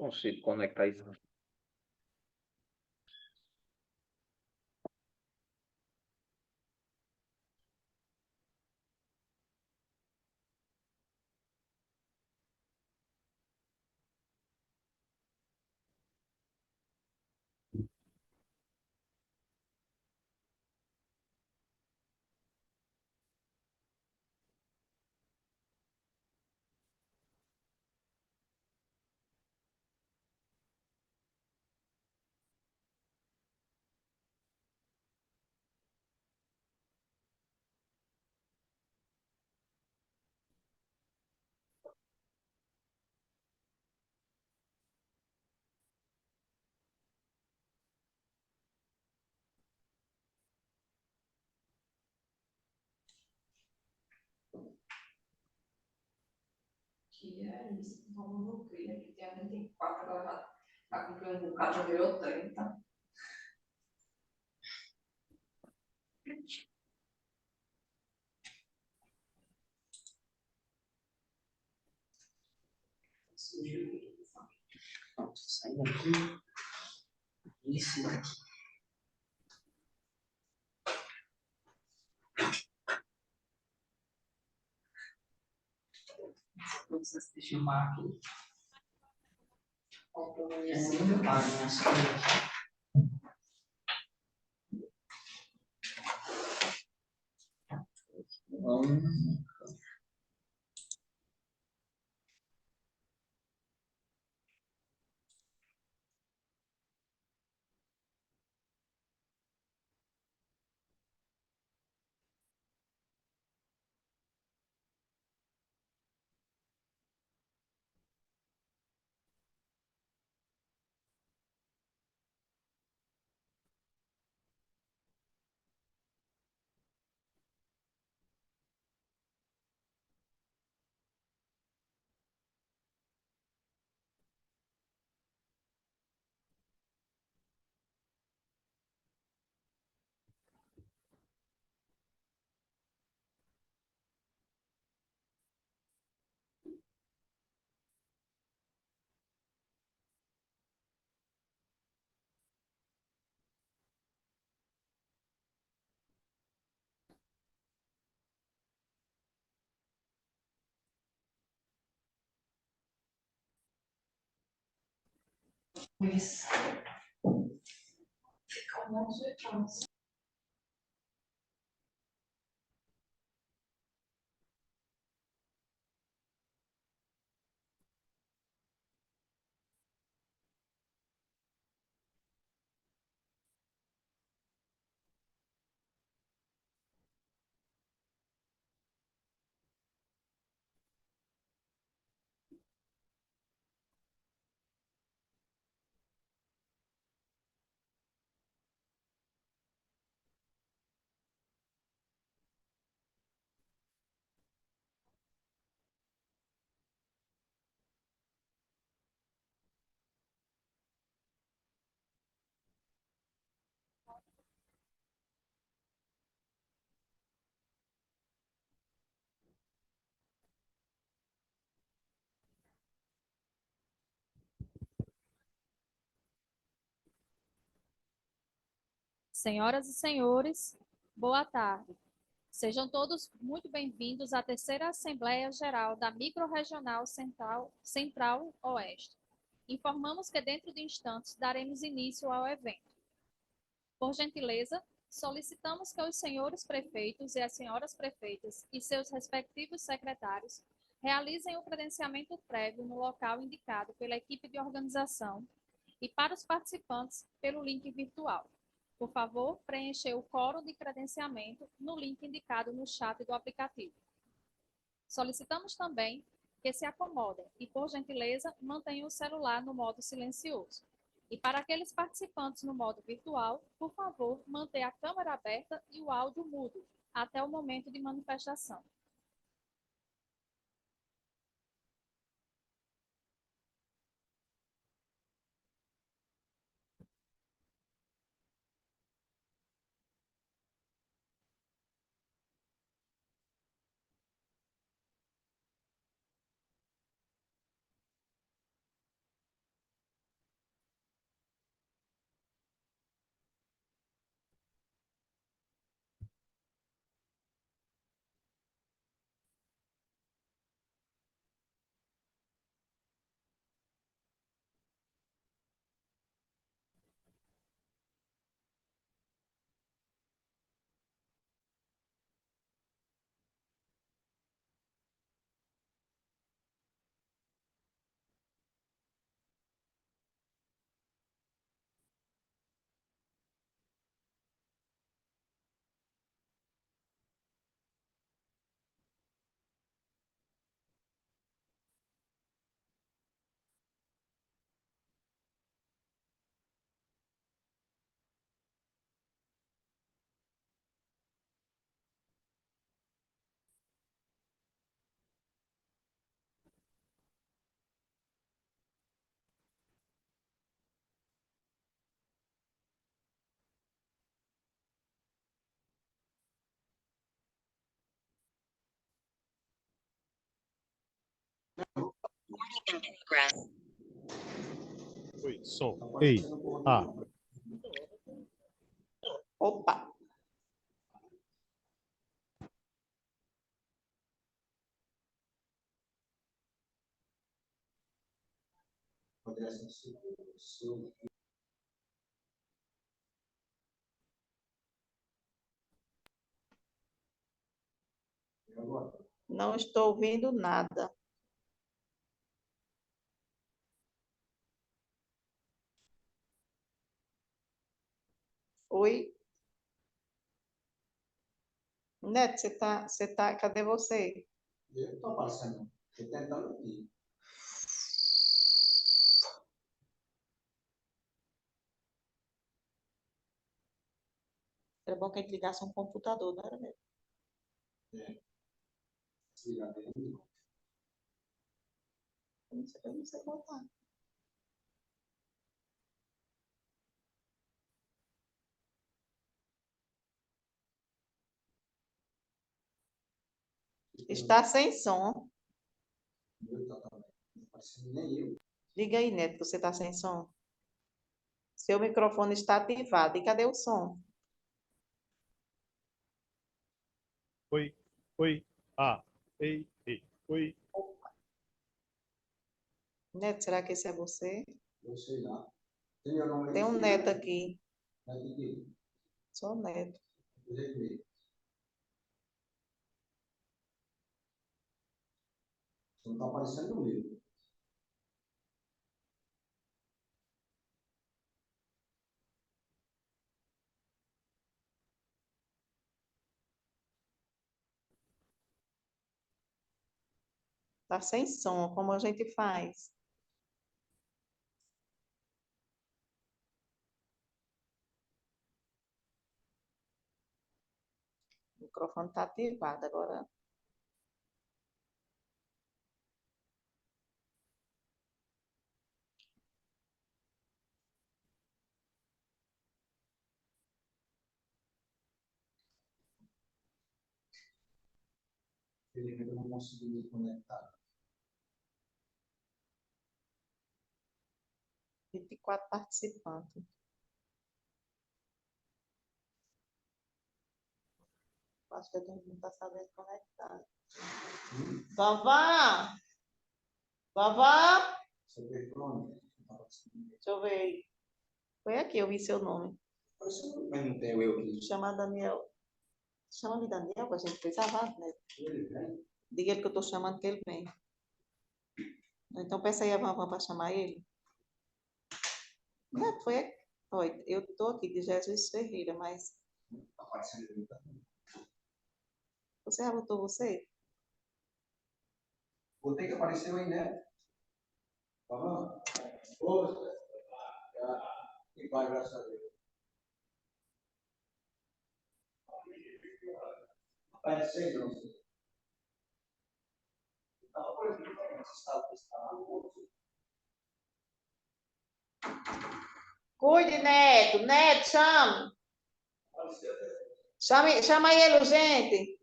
Consigo conectar isso. Que é isso, vamos no cria, que tem a 34, agora já tá cumprindo um bocado, já virou 30. Pronto, sai daqui. Isso daqui. Deixa eu filmar aqui. É muito caro, minhas coisas. Isso. Fica um monte de chance. Senhoras e senhores, boa tarde. Sejam todos muito bem-vindos à terceira Assembleia Geral da Microrregional Central-Oeste. Informamos que dentro de instantes daremos início ao evento. Por gentileza, solicitamos que os senhores prefeitos e as senhoras prefeitas e seus respectivos secretários realizem o credenciamento prévio no local indicado pela equipe de organização e para os participantes pelo link virtual. Por favor, preencha o quórum de credenciamento no link indicado no chat do aplicativo. Solicitamos também que se acomodem e, por gentileza, mantenham o celular no modo silencioso. E para aqueles participantes no modo virtual, por favor, mantenha a câmera aberta e o áudio mudo até o momento de manifestação. Oi, som. Ei, ah, Opa! Não estou ouvindo nada. Oi? Neto, cadê você? Eu estou aparecendo. Estou tentando aqui. Era bom que a gente ligasse um computador, não era mesmo? Desligar dele. Eu não sei botar. Está sem som. Eu estou também. Não está aparecendo nem eu. Diga aí, Neto, que você está sem som. Seu microfone está ativado. E cadê o som? oi, oi, ah, ei, ei, oi. Neto, será que esse é você? Eu sei lá. Tem meu nome aí? Tem um Neto aqui. Neto de quê? Sou Neto. Do jeito mesmo. Não está aparecendo no meu. Está sem som. Como a gente faz? O microfone está ativado agora. Felizmente eu não consegui me conectar. 24 participantes. Acho que a gente não está sabendo conectar. Vavá! Vavá! Você vê pronto? Não está aparecendo. Deixa eu ver. Foi aqui, eu vi seu nome. Apareceu, mas não tem eu aqui. Chama Daniel. Chama de Daniel, que a gente fez avante, né? Ele vem. Diga ele que eu estou chamando que ele vem. Então peça aí a Vavá para chamar ele. Não, foi aqui. Olha, eu estou aqui de Jesus Ferreira, mas Está aparecendo ele também. você já botou você? Vou ter que aparecer aí, né? Tá bom? Ô, e vai, graças a Deus. Apareceu, não. Estava por aqui, estava. Cuide, Neto. Neto, chame. Chama ele, gente.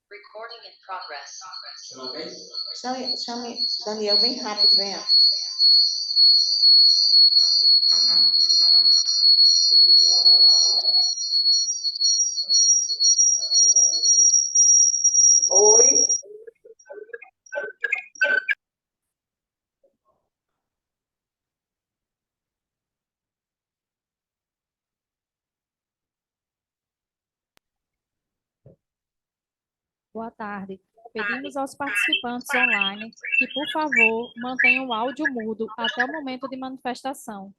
Recording in progress. Você não vem? Chame Daniel bem rápido, venha. Oi. Boa tarde. Pedimos aos participantes online que, por favor, mantenham o áudio mudo até o momento de manifestação.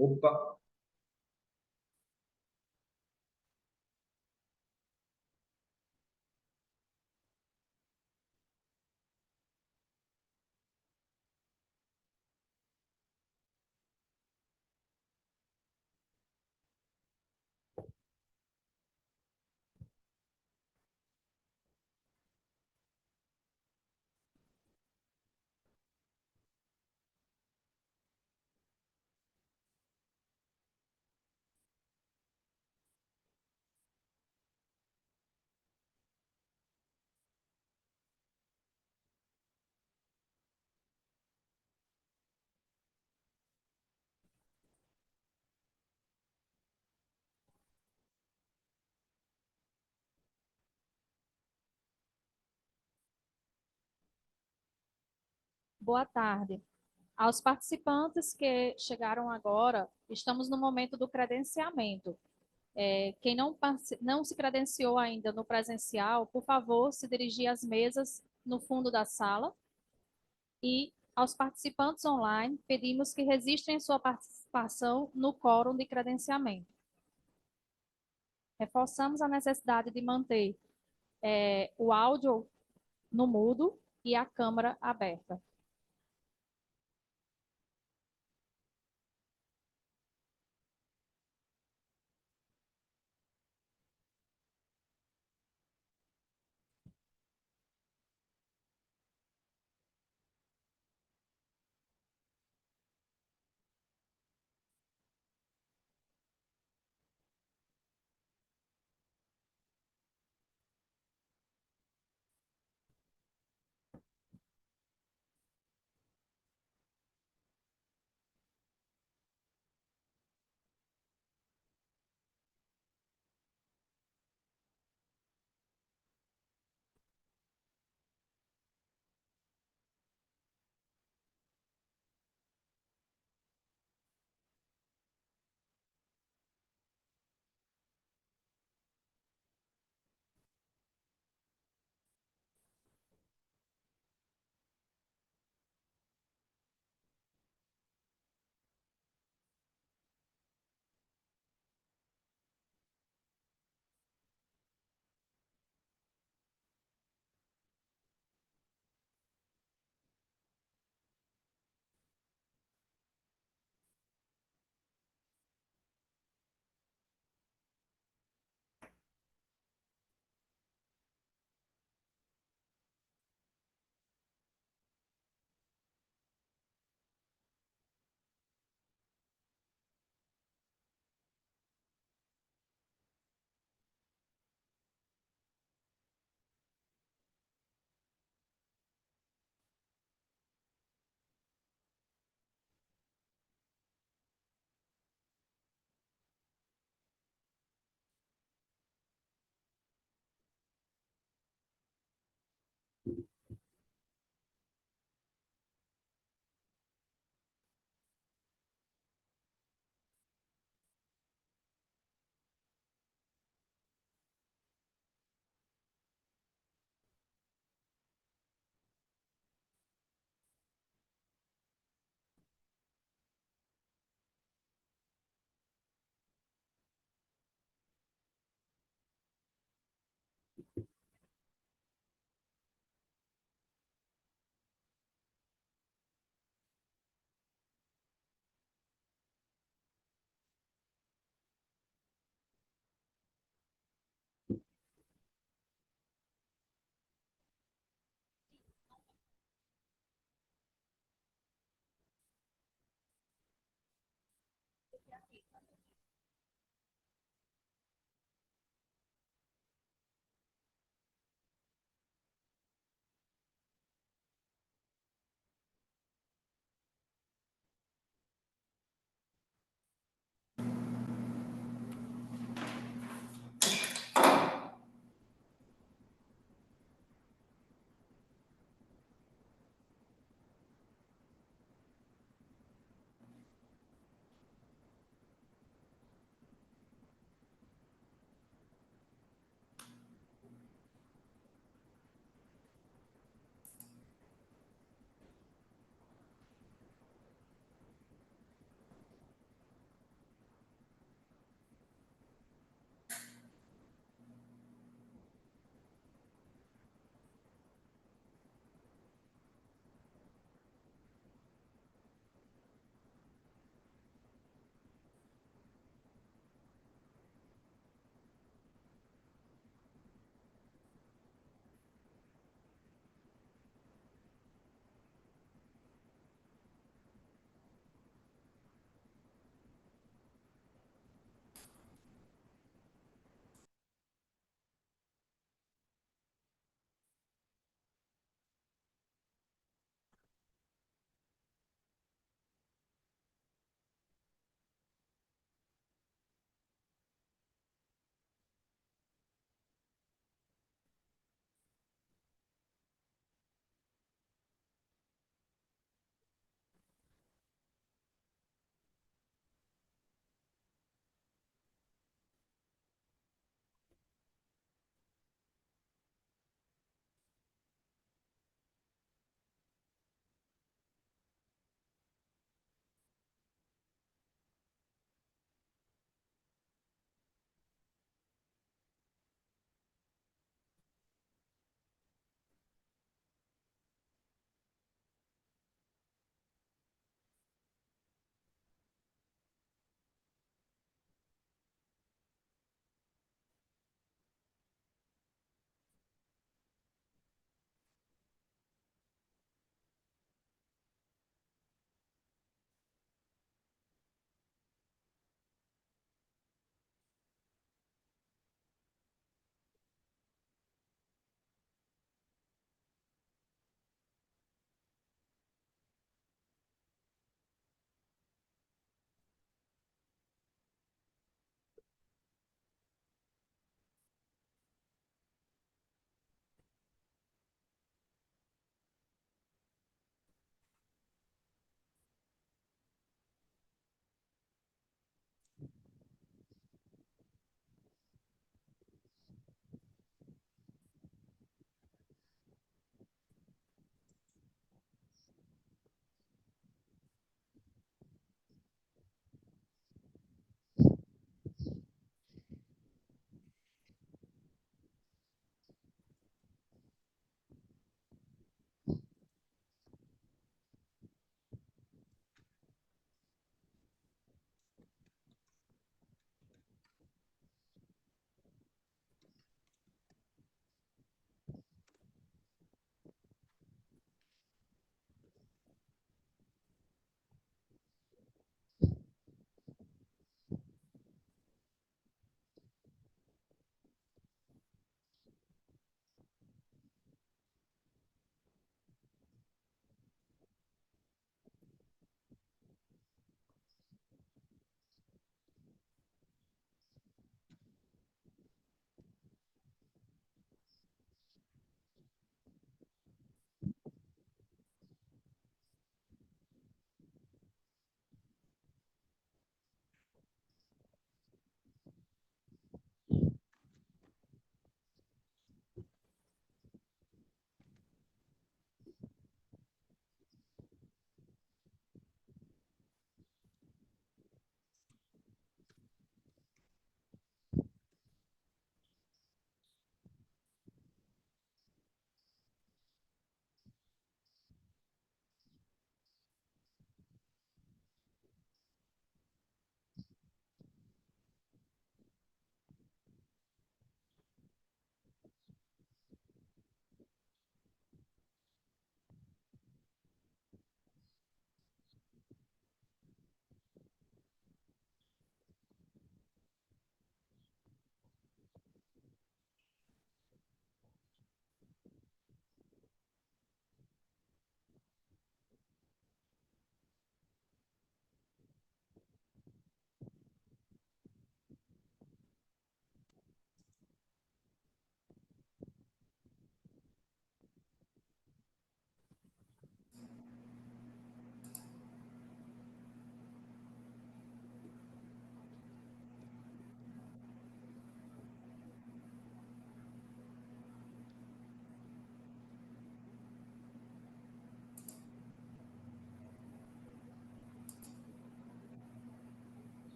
Opa, Boa tarde. Aos participantes que chegaram agora, estamos no momento do credenciamento. Quem não se credenciou ainda no presencial, por favor, se dirigir às mesas no fundo da sala. E aos participantes online, pedimos que registrem sua participação no quórum de credenciamento. Reforçamos a necessidade de manter o áudio no mudo e a câmera aberta.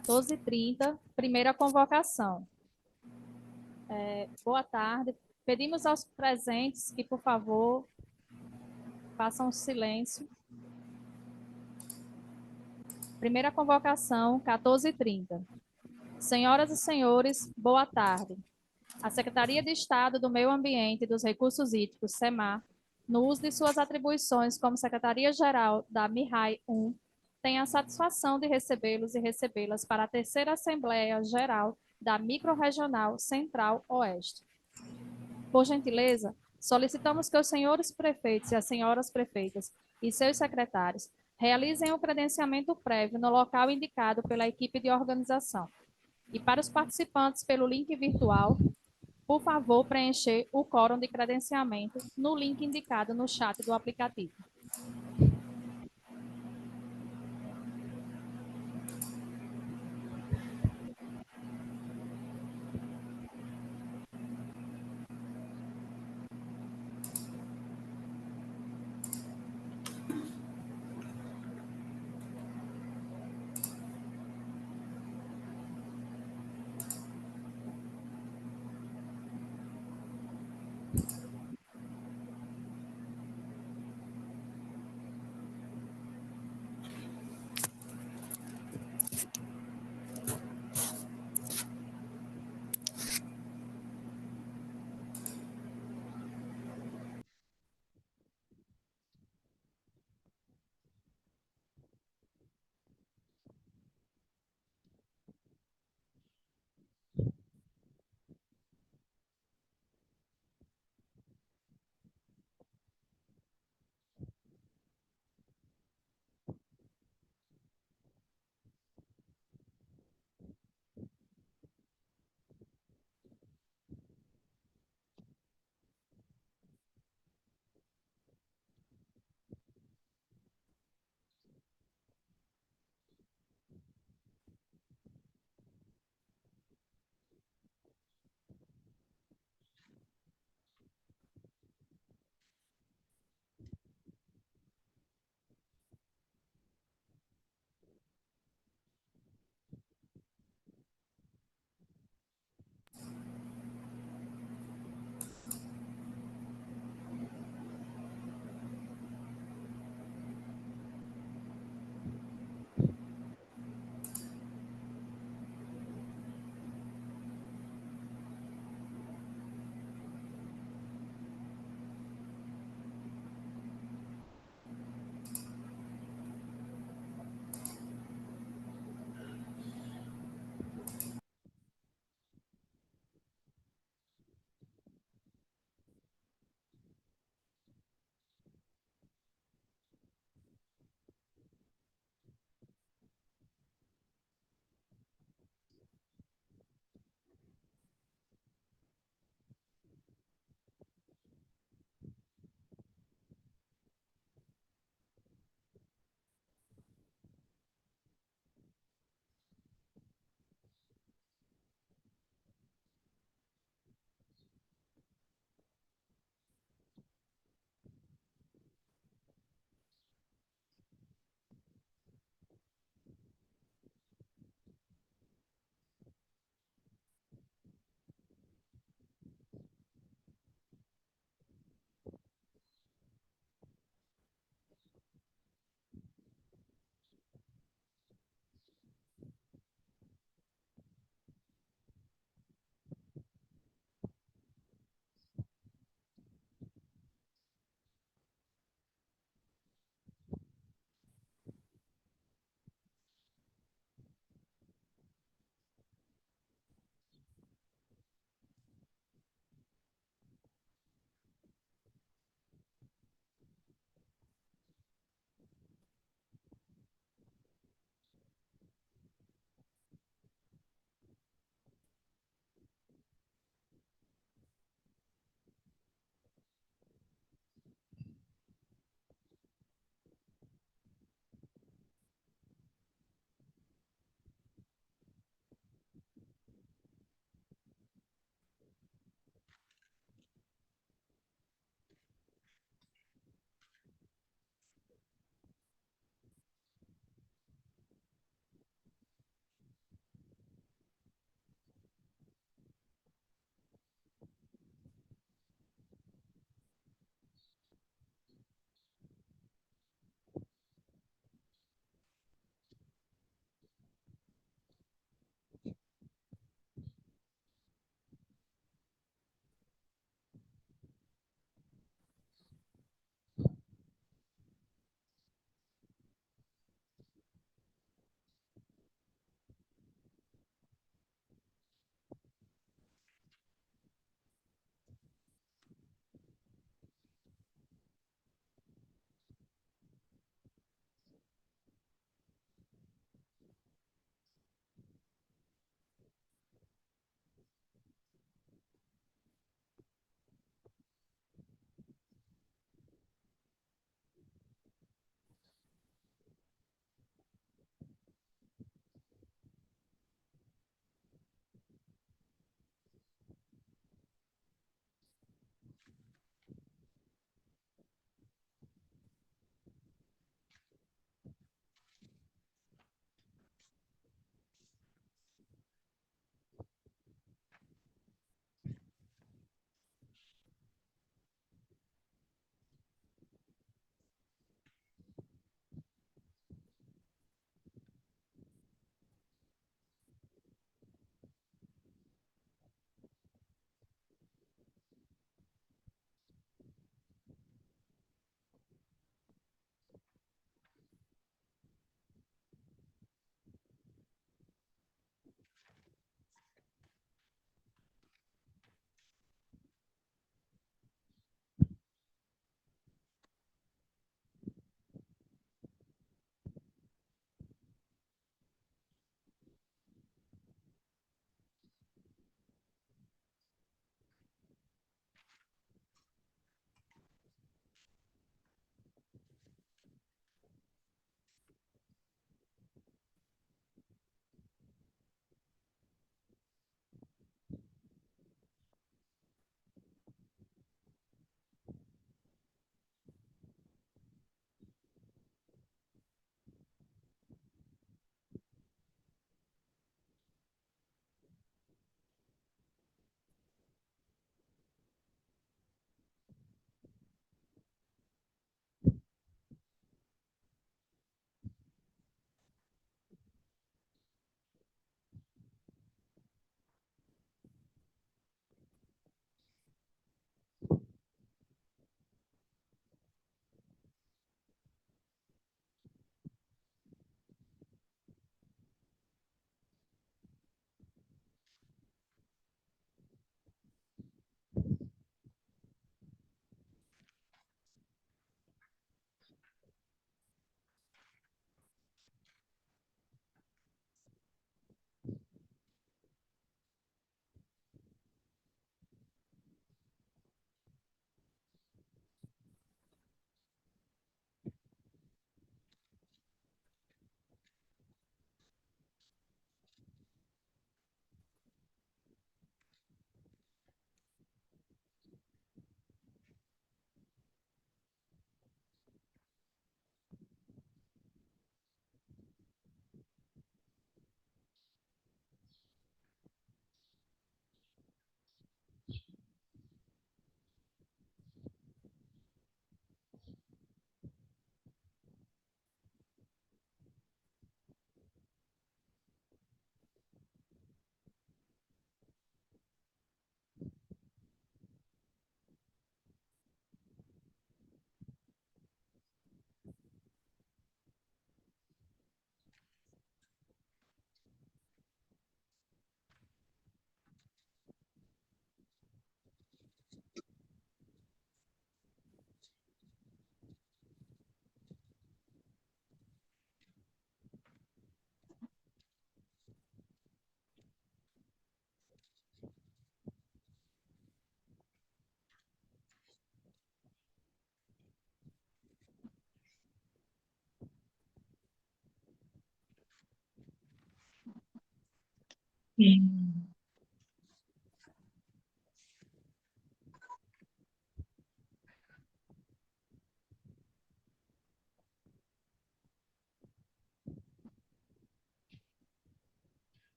14h30, primeira convocação. Boa tarde. Pedimos aos presentes que, por favor, façam silêncio. Primeira convocação, 14h30. Senhoras e senhores, boa tarde. A Secretaria de Estado do Meio Ambiente e dos Recursos Hídricos, SEMAR, no uso de suas atribuições como Secretaria-Geral da MIRAI 1, tem a satisfação de recebê-los e recebê-las para a terceira Assembleia Geral da Microrregional Central-Oeste. Por gentileza, solicitamos que os senhores prefeitos e as senhoras prefeitas e seus secretários realizem o credenciamento prévio no local indicado pela equipe de organização. E para os participantes pelo link virtual, por favor, preencher o quórum de credenciamento no link indicado no chat do aplicativo.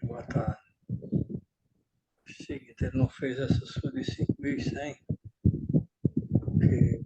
Boa tarde. Seguinte, ele não fez essa sua de 5.100, porque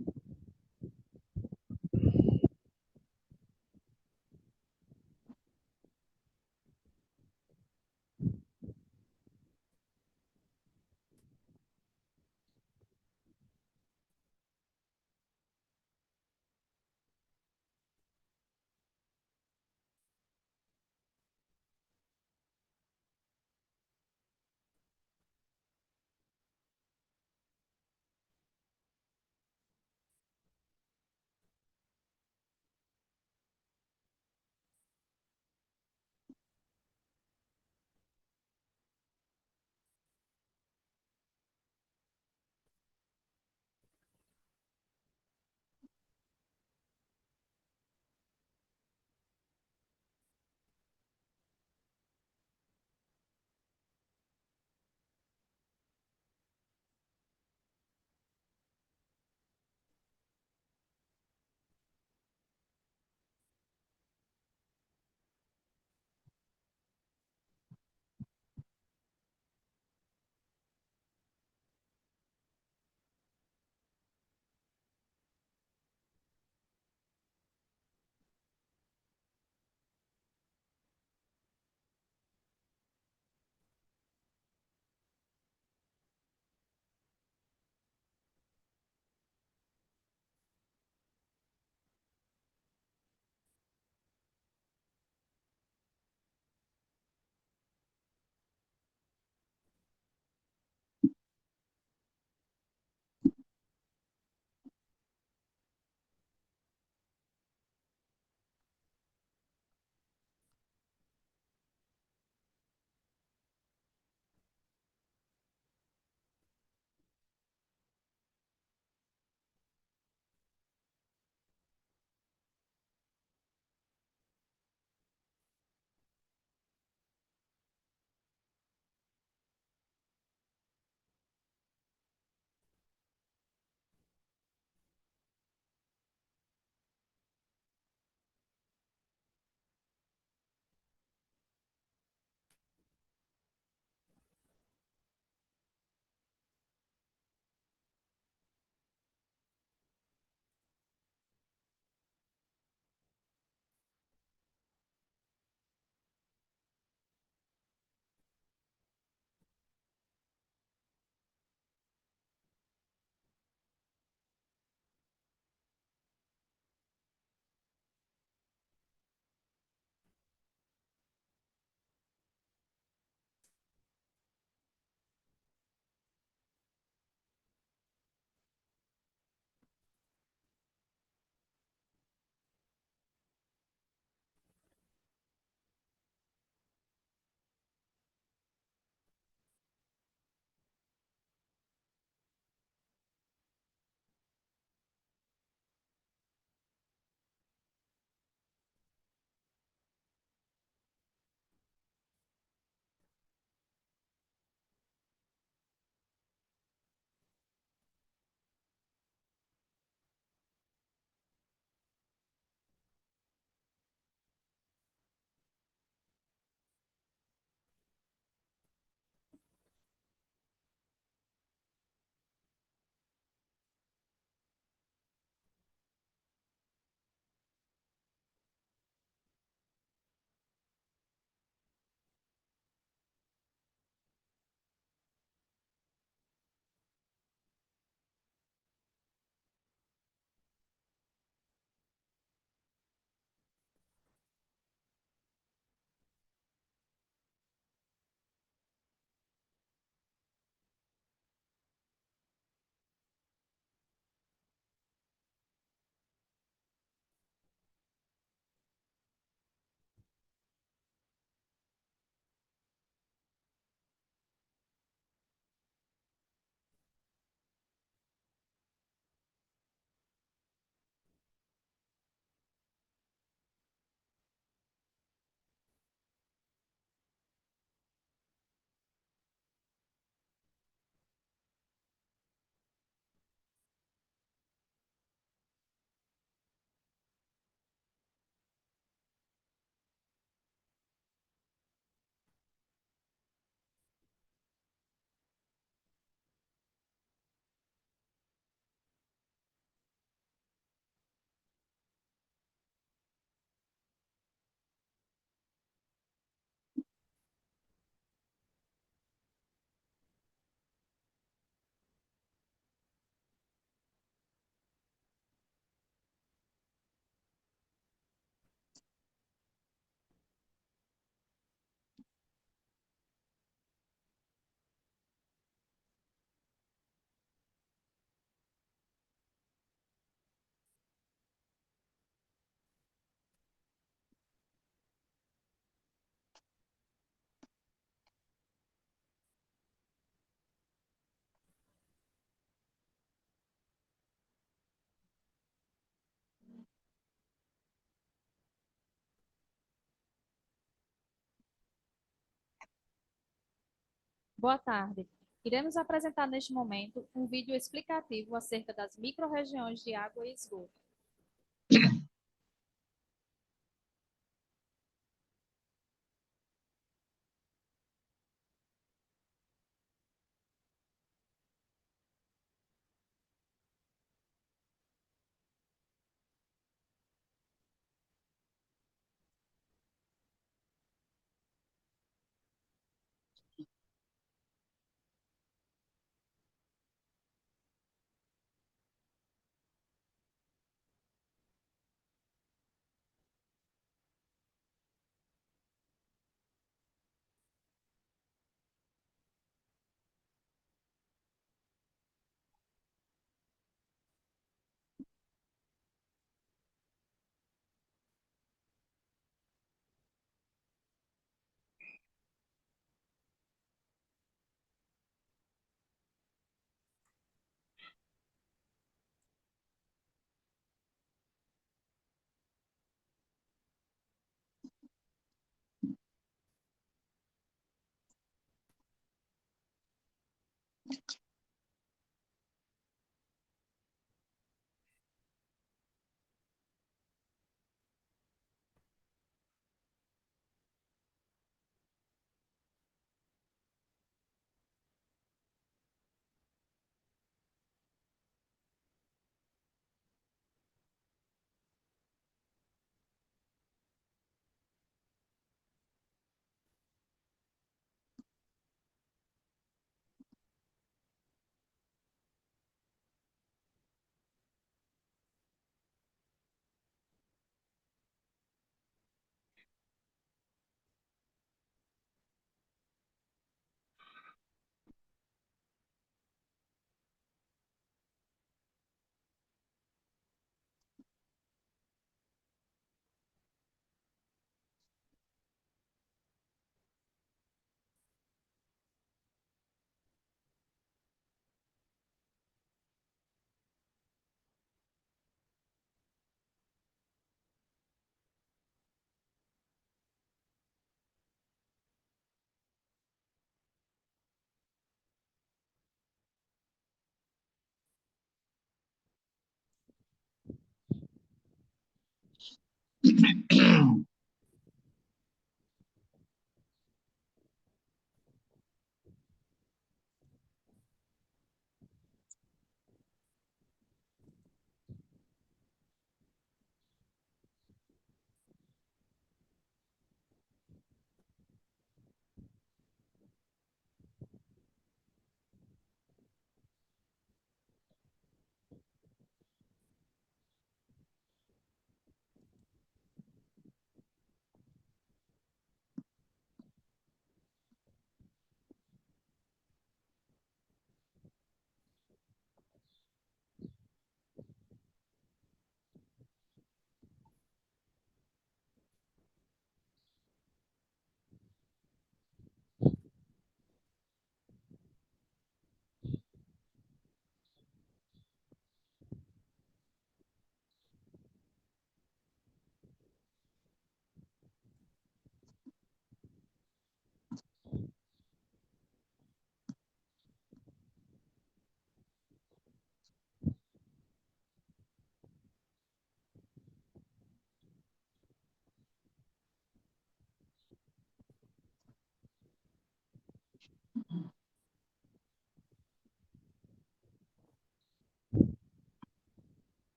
Boa tarde. Iremos apresentar neste momento um vídeo explicativo acerca das micro-regiões de água e esgoto.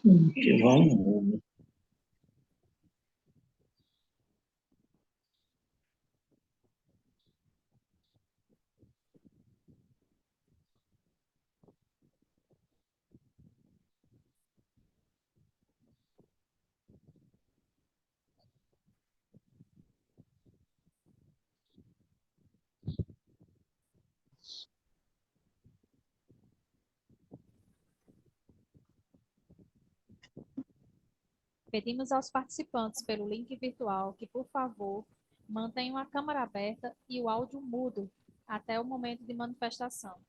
Que vamos. Pedimos aos participantes pelo link virtual que, por favor, mantenham a câmera aberta e o áudio mudo até o momento de manifestação.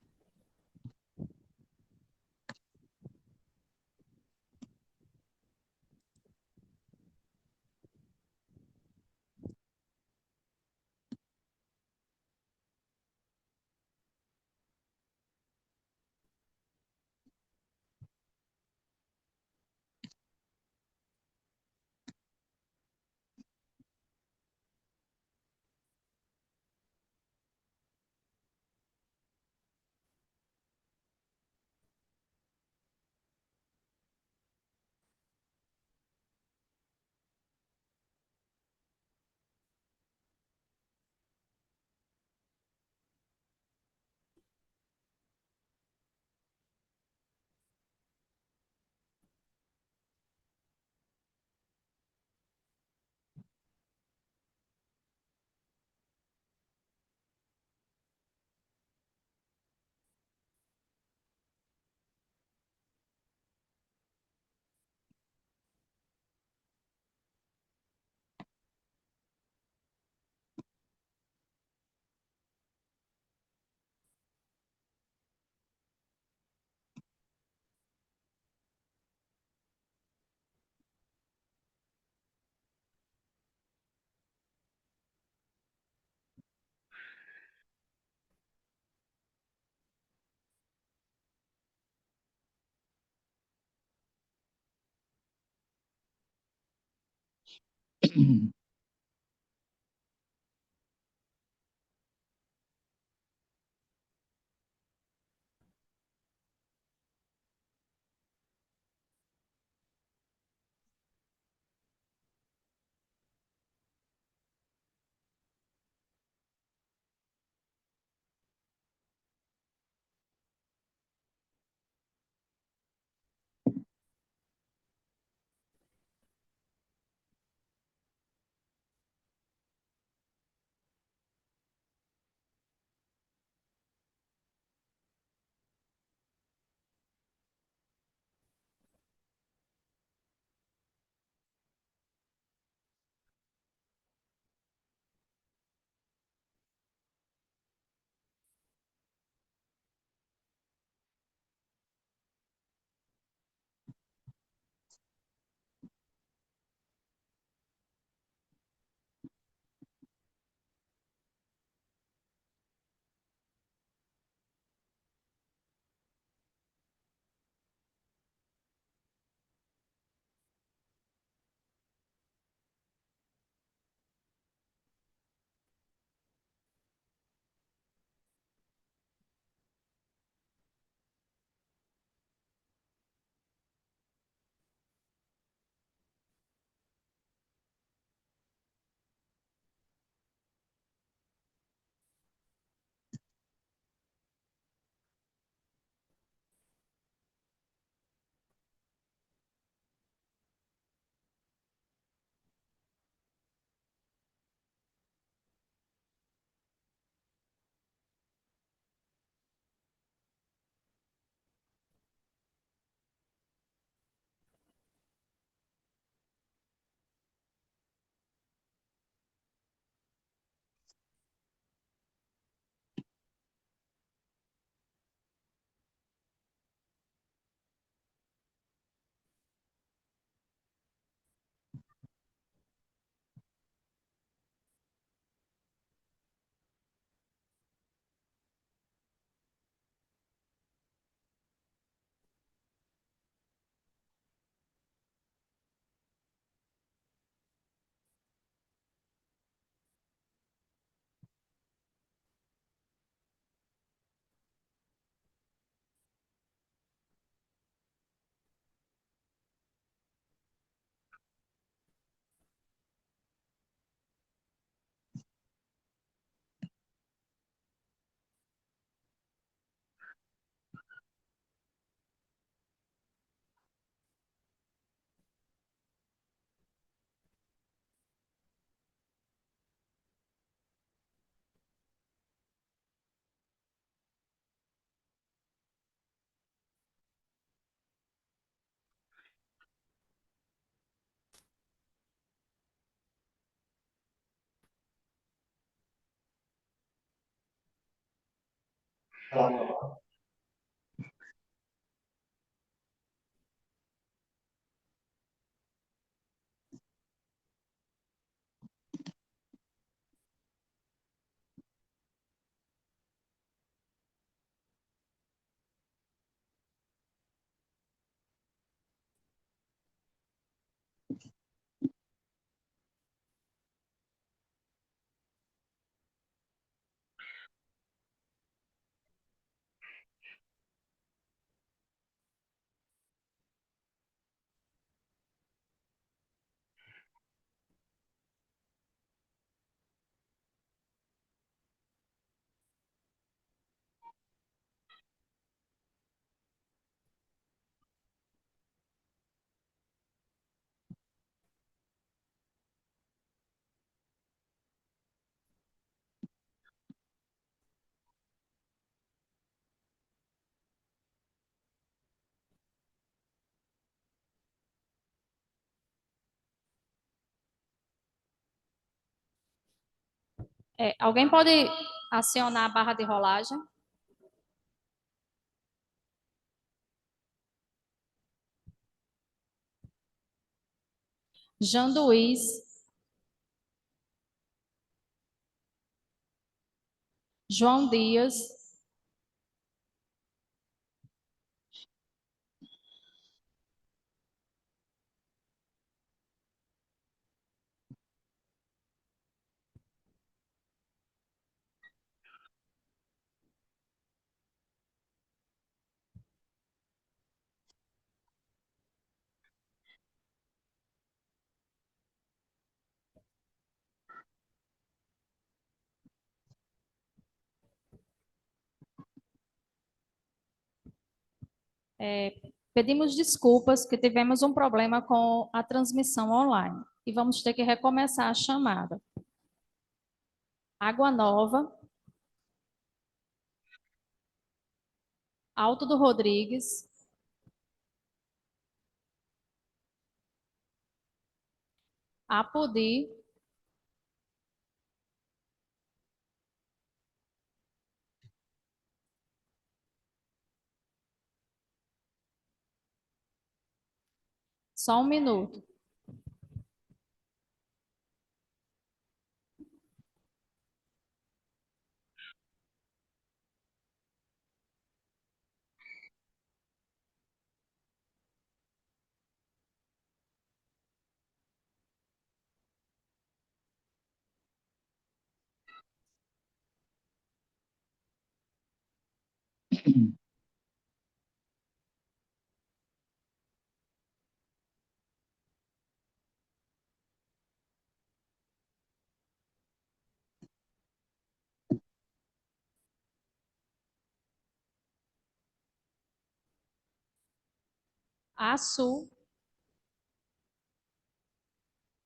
Alguém pode acionar a barra de rolagem? Janduís, João Dias, pedimos desculpas que tivemos um problema com a transmissão online e vamos ter que recomeçar a chamada. Água Nova, Alto do Rodrigues, Apodi, só um minuto. Açu,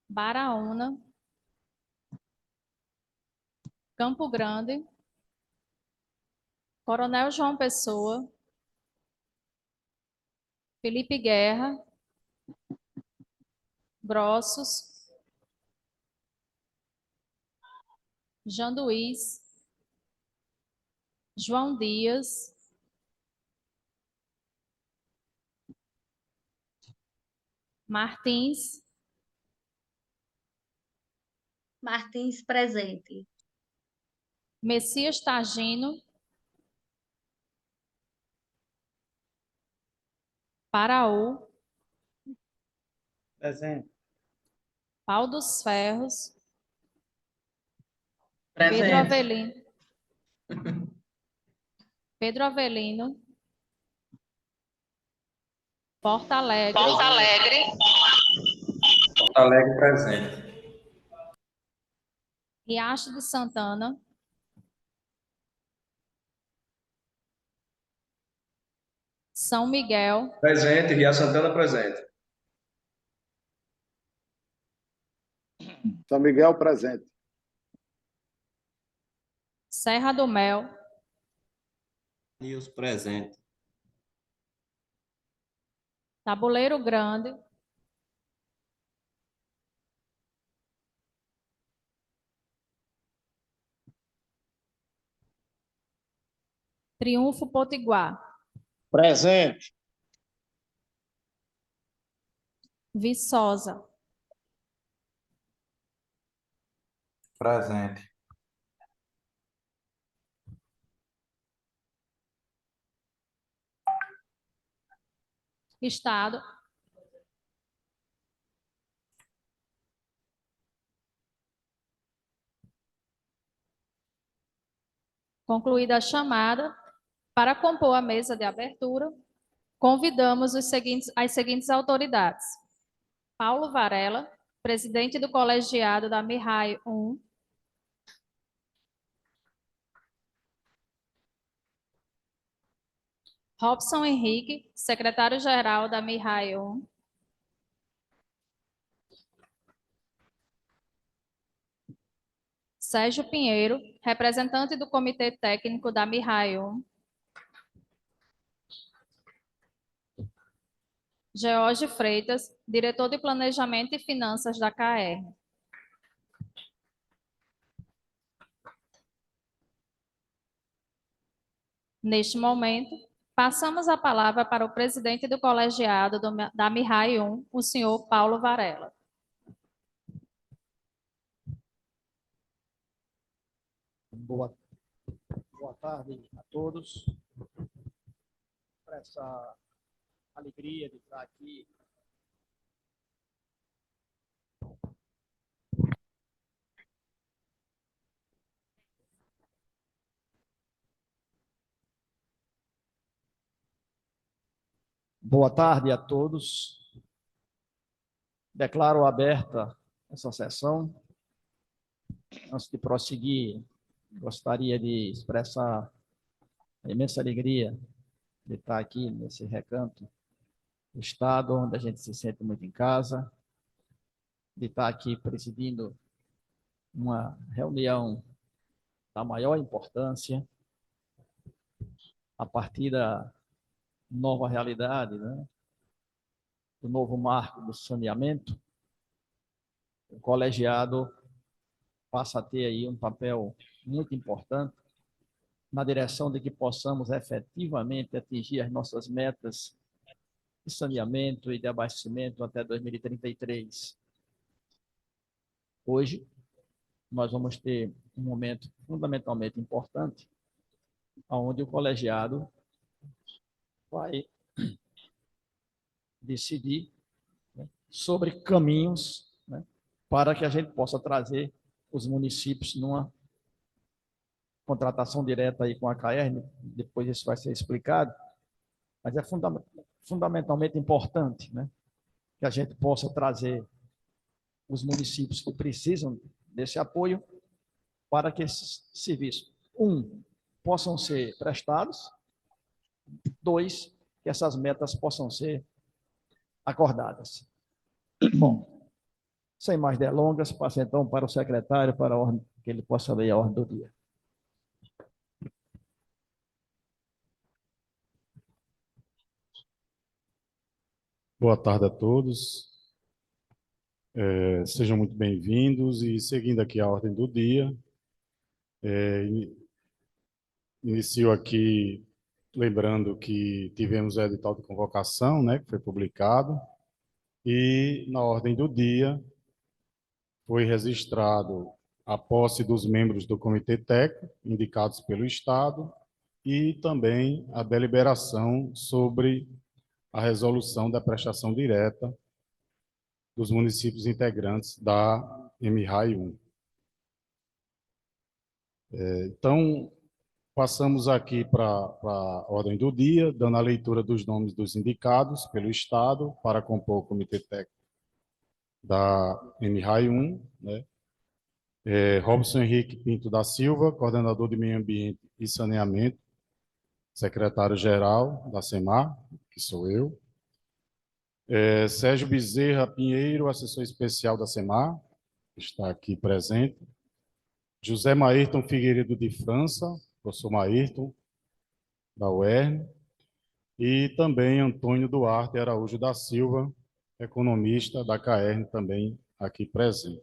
Baraúna, Campo Grande, Coronel João Pessoa, Felipe Guerra, Grossos, Janduís, João Dias, Martins, Martins presente. Messias Tagino, Paraú, Presente. Pau dos Ferros, Presente. Pedro Avelino, Porto Alegre, Porto Alegre. Porto Alegre presente. Riacho de Santana, São Miguel, Presente, Ria Santana presente. São Miguel presente. Serra do Mel, Nils presente. Tabuleiro Grande, Triunfo Potiguar, Presente. Viçosa, Presente. Estado, concluída a chamada, para compor a mesa de abertura, convidamos as seguintes autoridades: Paulo Varela, presidente do colegiado da MIRAI 1, Robson Henrique, secretário-geral da MIRAI 1, Sérgio Pinheiro, representante do Comitê Técnico da MIRAI 1, George Freitas, diretor de Planejamento e Finanças da CAERN. Neste momento, passamos a palavra para o presidente do colegiado da MIRAI 1, o senhor Paulo Varela. Boa tarde a todos. Por essa alegria de estar aqui Boa tarde a todos. Declaro aberta essa sessão. Antes de prosseguir, gostaria de expressar a imensa alegria de estar aqui nesse recanto do Estado, onde a gente se sente muito em casa, de estar aqui presidindo uma reunião da maior importância a partir da nova realidade, né? Do novo marco do saneamento. O colegiado passa a ter aí um papel muito importante na direção de que possamos efetivamente atingir as nossas metas de saneamento e de abastecimento até 2033. Hoje, nós vamos ter um momento fundamentalmente importante, onde o colegiado vai decidir, né, sobre caminhos, né, para que a gente possa trazer os municípios numa contratação direta aí com a CAERN, depois isso vai ser explicado, mas é fundamentalmente importante, né, que a gente possa trazer os municípios que precisam desse apoio para que esses serviços, possam ser prestados, 2, que essas metas possam ser acordadas. Bom, sem mais delongas, passo então para o secretário, para a ordem, que ele possa ler a ordem do dia. Boa tarde a todos. Sejam muito bem-vindos e seguindo aqui a ordem do dia, inicio aqui lembrando que tivemos o edital de convocação, né, que foi publicado, e na ordem do dia foi registrado a posse dos membros do Comitê Técnico, indicados pelo Estado, e também a deliberação sobre a resolução da prestação direta dos municípios integrantes da MIRAI 1. Então, passamos aqui para a ordem do dia, dando a leitura dos nomes dos indicados pelo Estado para compor o Comitê Técnico da MIRAI 1, né? Robson Henrique Pinto da Silva, coordenador de Meio Ambiente e Saneamento, secretário-geral da SEMAR, que sou eu. Sérgio Bezerra Pinheiro, assessor especial da SEMAR, que está aqui presente. José Maírton Figueiredo de França, professor Maírton, da UERN. E também Antônio Duarte Araújo da Silva, economista da CAERN, também aqui presente.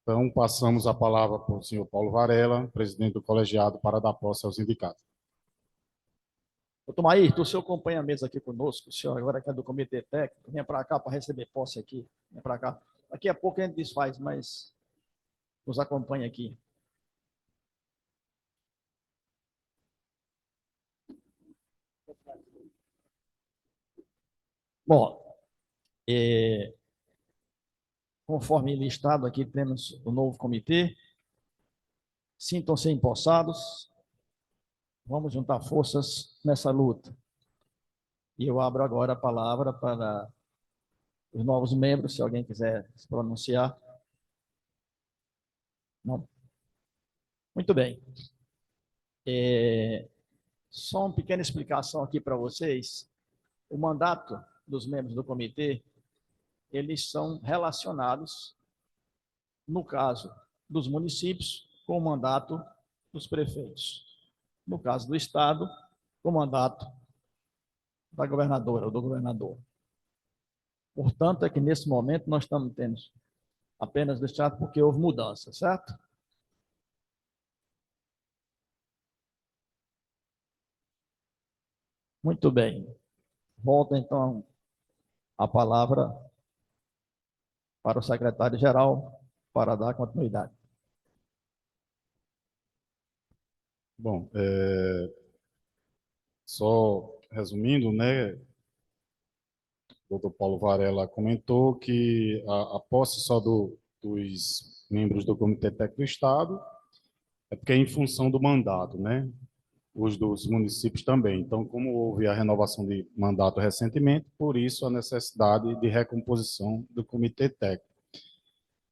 Então, passamos a palavra para o senhor Paulo Varela, presidente do colegiado, para dar posse aos indicados. Doutor Maírton, o senhor acompanha a mesa aqui conosco, o senhor agora que é do Comitê Técnico, venha para cá para receber posse aqui, venha para cá. Daqui a pouco a gente desfaz, mas nos acompanha aqui. Bom, conforme listado aqui, temos o novo comitê. Sintam-se empossados. Vamos juntar forças nessa luta. E eu abro agora a palavra para os novos membros, se alguém quiser se pronunciar. Não? Muito bem. Só uma pequena explicação aqui para vocês. O mandato dos membros do comitê, eles são relacionados, no caso dos municípios, com o mandato dos prefeitos. No caso do Estado, com o mandato da governadora ou do governador. Portanto, é que nesse momento nós estamos tendo apenas do Estado porque houve mudança, certo? Muito bem. Volta então a palavra para o secretário-geral para dar continuidade. Bom, só resumindo, né, o doutor Paulo Varela comentou que a posse só dos membros do Comitê Técnico do Estado é porque é em função do mandato, né? Os dos municípios também. Então, como houve a renovação de mandato recentemente, por isso a necessidade de recomposição do Comitê Técnico.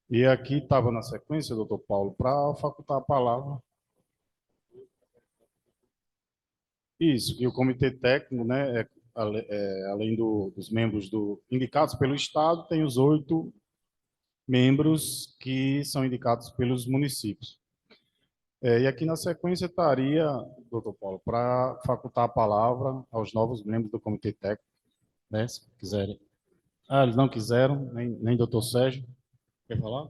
E aqui estava na sequência, doutor Paulo, para facultar a palavra. Isso, que o Comitê Técnico, né, além dos membros indicados pelo Estado, tem os 8 membros que são indicados pelos municípios. E aqui na sequência estaria, doutor Paulo, para facultar a palavra aos novos membros do Comitê Técnico, né, se quiserem. Eles não quiseram, nem doutor Sérgio. Quer falar?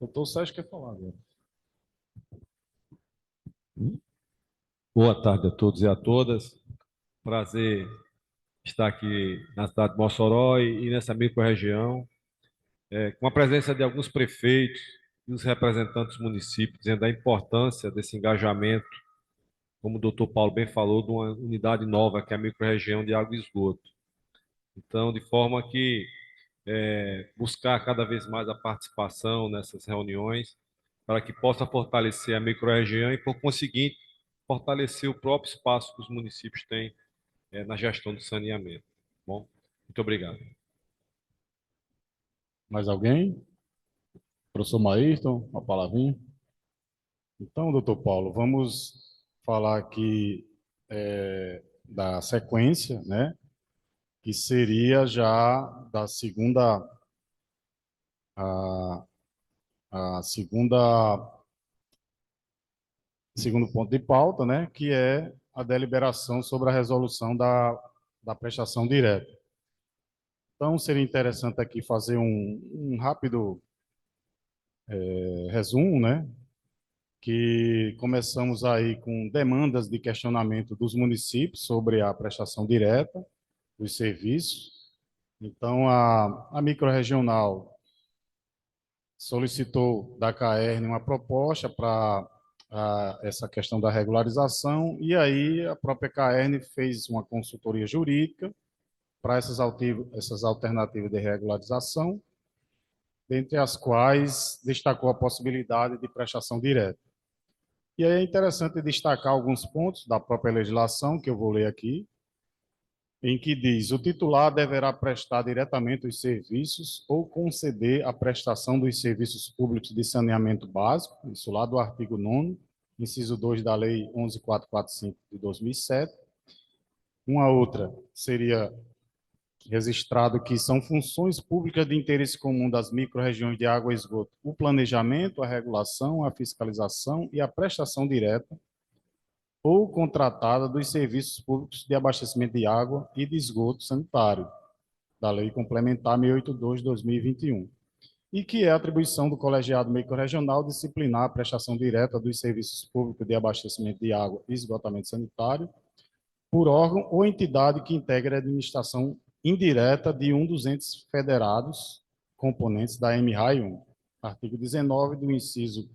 Doutor Sérgio quer falar agora. Boa tarde a todos e a todas. Prazer estar aqui na cidade de Mossoró e nessa microrregião, com a presença de alguns prefeitos e os representantes dos municípios, dizendo a importância desse engajamento, como o doutor Paulo bem falou, de uma unidade nova, que é a microrregião de água e esgoto. Então, de forma que buscar cada vez mais a participação nessas reuniões, para que possa fortalecer a microrregião e, por conseguinte, fortalecer o próprio espaço que os municípios têm na gestão do saneamento. Bom, muito obrigado. Mais alguém? Professor Maírton, uma palavrinha? Então, doutor Paulo, vamos falar aqui da sequência, né? Que seria já da segunda, segundo ponto de pauta, né? Que é a deliberação sobre a resolução da prestação direta. Então, seria interessante aqui fazer um rápido resumo, né? Que começamos aí com demandas de questionamento dos municípios sobre a prestação direta dos serviços. Então, a microrregional solicitou da CAERN uma proposta para essa questão da regularização, e aí a própria CAERN fez uma consultoria jurídica para essas alternativas de regularização, dentre as quais destacou a possibilidade de prestação direta. E aí é interessante destacar alguns pontos da própria legislação, que eu vou ler aqui, em que diz: o titular deverá prestar diretamente os serviços ou conceder a prestação dos serviços públicos de saneamento básico, isso lá do artigo 9º, inciso 2 da Lei 11.445 de 2007. Uma outra seria registrado que são funções públicas de interesse comum das microrregiões de água e esgoto o planejamento, a regulação, a fiscalização e a prestação direta ou contratada dos serviços públicos de abastecimento de água e de esgoto sanitário, da Lei Complementar 682/2021, e que é atribuição do colegiado microrregional disciplinar a prestação direta dos serviços públicos de abastecimento de água e esgotamento sanitário por órgão ou entidade que integre a administração indireta de um dos entes federados componentes da MRAI-1. Artigo 19 do inciso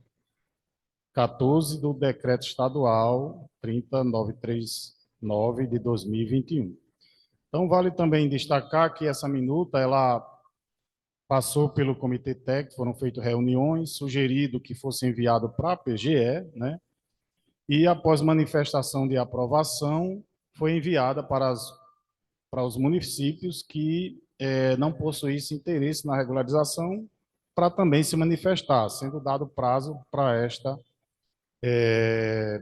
14 do Decreto Estadual 30939 de 2021. Então, vale também destacar que essa minuta, ela passou pelo Comitê Técnico, foram feitas reuniões, sugerido que fosse enviado para a PGE, né? E após manifestação de aprovação, foi enviada para os municípios que não possuíssem interesse na regularização para também se manifestar, sendo dado prazo para esta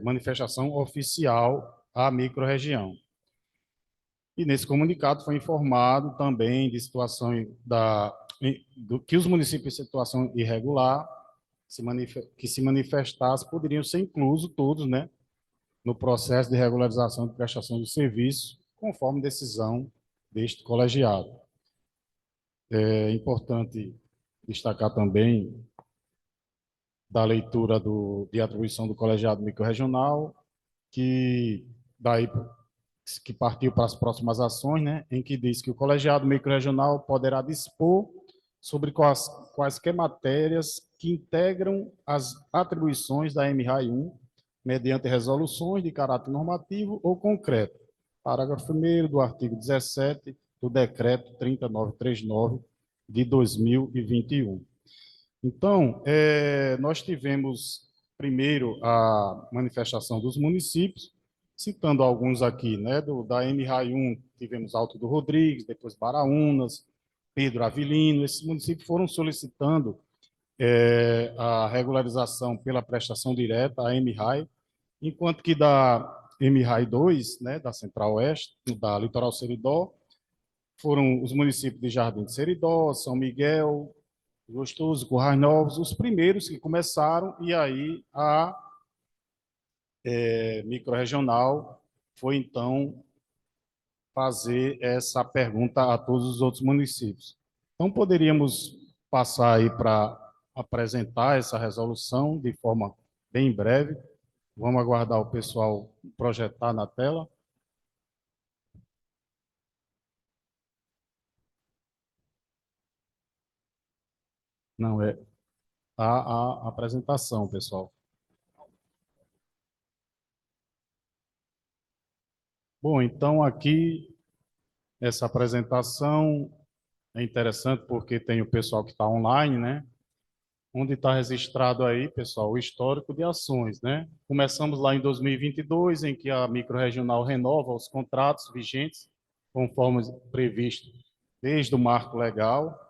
manifestação oficial à microrregião. E nesse comunicado foi informado também de situação que os municípios em situação irregular que se manifestassem poderiam ser inclusos todos, né, no processo de regularização de prestação de serviço, conforme decisão deste colegiado. É importante destacar também da leitura de atribuição do colegiado microrregional, que partiu para as próximas ações, né, em que diz que o colegiado microrregional poderá dispor sobre quaisquer matérias que integram as atribuições da MRAI-1 mediante resoluções de caráter normativo ou concreto. Parágrafo 1º do artigo 17 do Decreto 30939 de 2021. Então, nós tivemos primeiro a manifestação dos municípios, citando alguns aqui, né, da MRAI-1, tivemos Alto do Rodrigues, depois Baraunas, Pedro Avilino. Esses municípios foram solicitando a regularização pela prestação direta, a MRAI, enquanto que da MRAI 2, né, da Central Oeste, da Litoral Seridó, foram os municípios de Jardim de Seridó, São Miguel, Gostoso, Currais Novos, os primeiros que começaram, e aí a microrregional foi, então, fazer essa pergunta a todos os outros municípios. Então, poderíamos passar aí para apresentar essa resolução de forma bem breve. Vamos aguardar o pessoal projetar na tela. Não, é a apresentação, pessoal. Bom, então aqui, essa apresentação é interessante porque tem o pessoal que está online, né? Onde está registrado aí, pessoal, o histórico de ações, né? Começamos lá em 2022, em que a microrregional renova os contratos vigentes, conforme previsto desde o marco legal.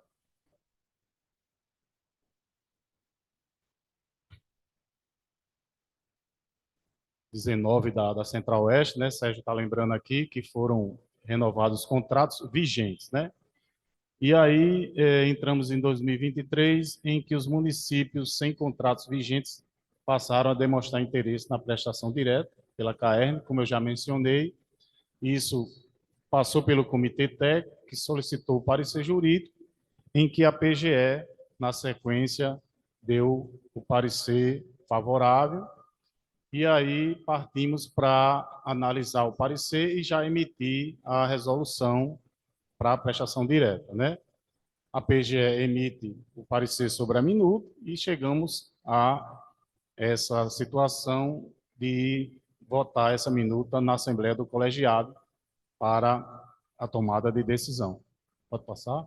Da Central Oeste, né? Sérgio está lembrando aqui que foram renovados os contratos vigentes, né? E aí entramos em 2023, em que os municípios sem contratos vigentes passaram a demonstrar interesse na prestação direta pela CAERN, como eu já mencionei. Isso passou pelo Comitê Técnico, que solicitou o parecer jurídico, em que a PGE, na sequência, deu o parecer favorável. E aí partimos para analisar o parecer e já emitir a resolução para a prestação direta, né? A PGE emite o parecer sobre a minuta e chegamos a essa situação de votar essa minuta na Assembleia do Colegiado para a tomada de decisão. Pode passar?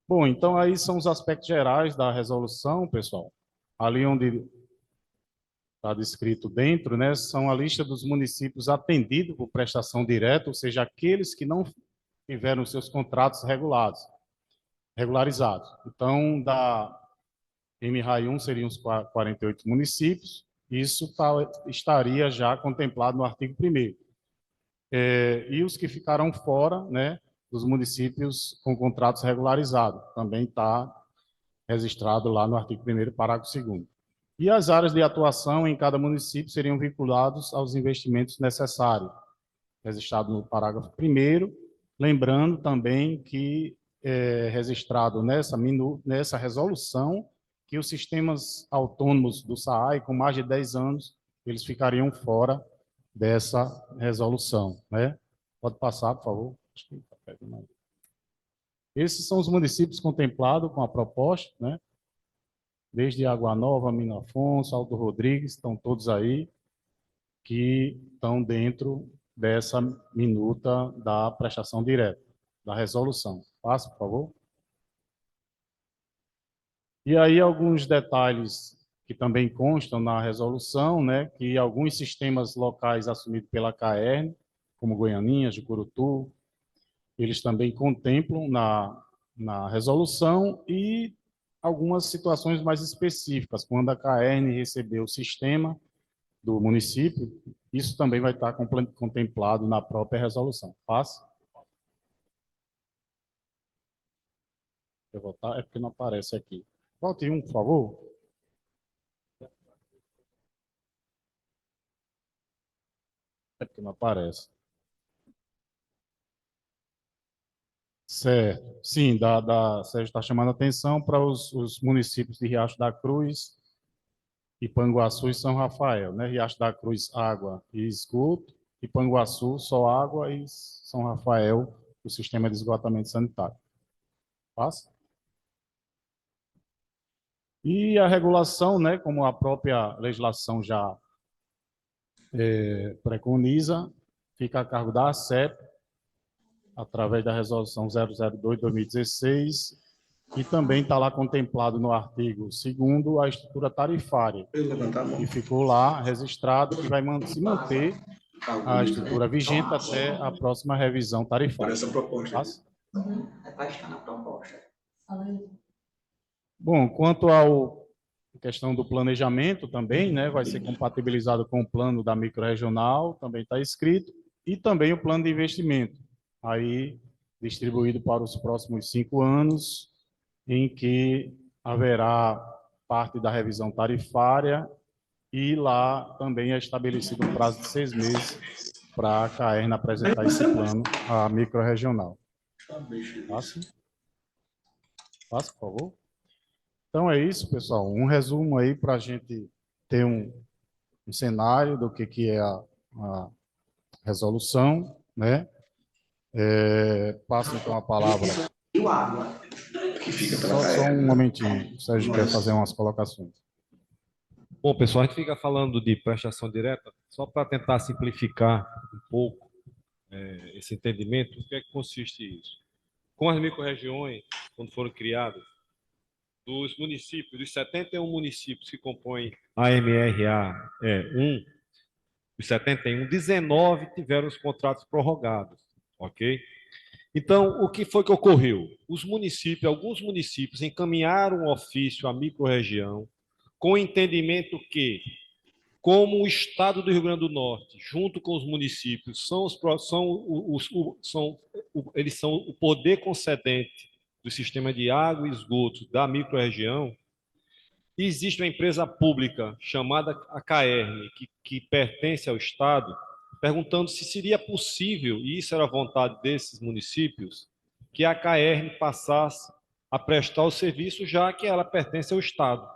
Bom, então aí são os aspectos gerais da resolução, pessoal. Ali onde está descrito dentro, né, são a lista dos municípios atendidos por prestação direta, ou seja, aqueles que não tiveram seus contratos regularizados. Então, da MRAI-1 seriam os 48 municípios, isso estaria já contemplado no artigo 1º. E os que ficaram fora, né, dos municípios com contratos regularizados, também está registrado lá no artigo 1º, parágrafo 2º. E as áreas de atuação em cada município seriam vinculados aos investimentos necessários, registrado no parágrafo 1º, lembrando também que é registrado nessa resolução que os sistemas autônomos do SAAI, com mais de 10 anos eles ficariam fora dessa resolução, né? Pode passar, por favor. Acho que tá pegando aí. Esses são os municípios contemplados com a proposta, né? Desde Água Nova, Mino Afonso, Alto Rodrigues, estão todos aí, que estão dentro dessa minuta da prestação direta, da resolução. Passa, por favor. E aí alguns detalhes que também constam na resolução, né, que alguns sistemas locais assumidos pela CAERN, como Goianinha, Jucurutu, eles também contemplam na resolução, e algumas situações mais específicas, quando a CAERN receber o sistema do município, isso também vai estar contemplado na própria resolução. Passa. Eu vou votar, é porque não aparece aqui. Volte um, por favor. É porque não aparece. Certo. Sim, Sérgio está chamando a atenção para os municípios de Riacho da Cruz, Ipanguaçu e São Rafael, né? Riacho da Cruz, água e esgoto. Ipanguaçu, só água. E São Rafael, o sistema de esgotamento sanitário. Passa. E a regulação, né, como a própria legislação já preconiza, fica a cargo da ACEP, através da resolução 002/2016, e também está lá contemplado no artigo 2º a estrutura tarifária, e ficou lá registrado que vai se manter a estrutura vigente até a próxima revisão tarifária. Essa proposta. Passa. Vai estar na proposta. Bom, quanto a questão do planejamento também, né, vai ser compatibilizado com o plano da microrregional, também está escrito, e também o plano de investimento, aí distribuído para os próximos 5 anos, em que haverá parte da revisão tarifária, e lá também é estabelecido um prazo de 6 meses para a CAERN apresentar esse plano à microrregional. Passa, por favor. Então é isso, pessoal. Um resumo aí para a gente ter um cenário do que é a resolução, né? Passo então a palavra. Só um momentinho, o Sérgio quer fazer umas colocações. Bom, pessoal, a gente fica falando de prestação direta só para tentar simplificar um pouco esse entendimento. O que é que consiste isso? Com as microrregiões, quando foram criadas, dos municípios, dos 71 municípios que compõem a MRA 1, os 71, 19 tiveram os contratos prorrogados, ok? Então, o que foi que ocorreu? Alguns municípios encaminharam um ofício à microrregião com o entendimento que, como o Estado do Rio Grande do Norte, junto com os municípios, eles são o poder concedente do sistema de água e esgoto da microrregião, e existe uma empresa pública chamada a CAERN, que pertence ao Estado, perguntando se seria possível, e isso era a vontade desses municípios, que a CAERN passasse a prestar o serviço, já que ela pertence ao Estado.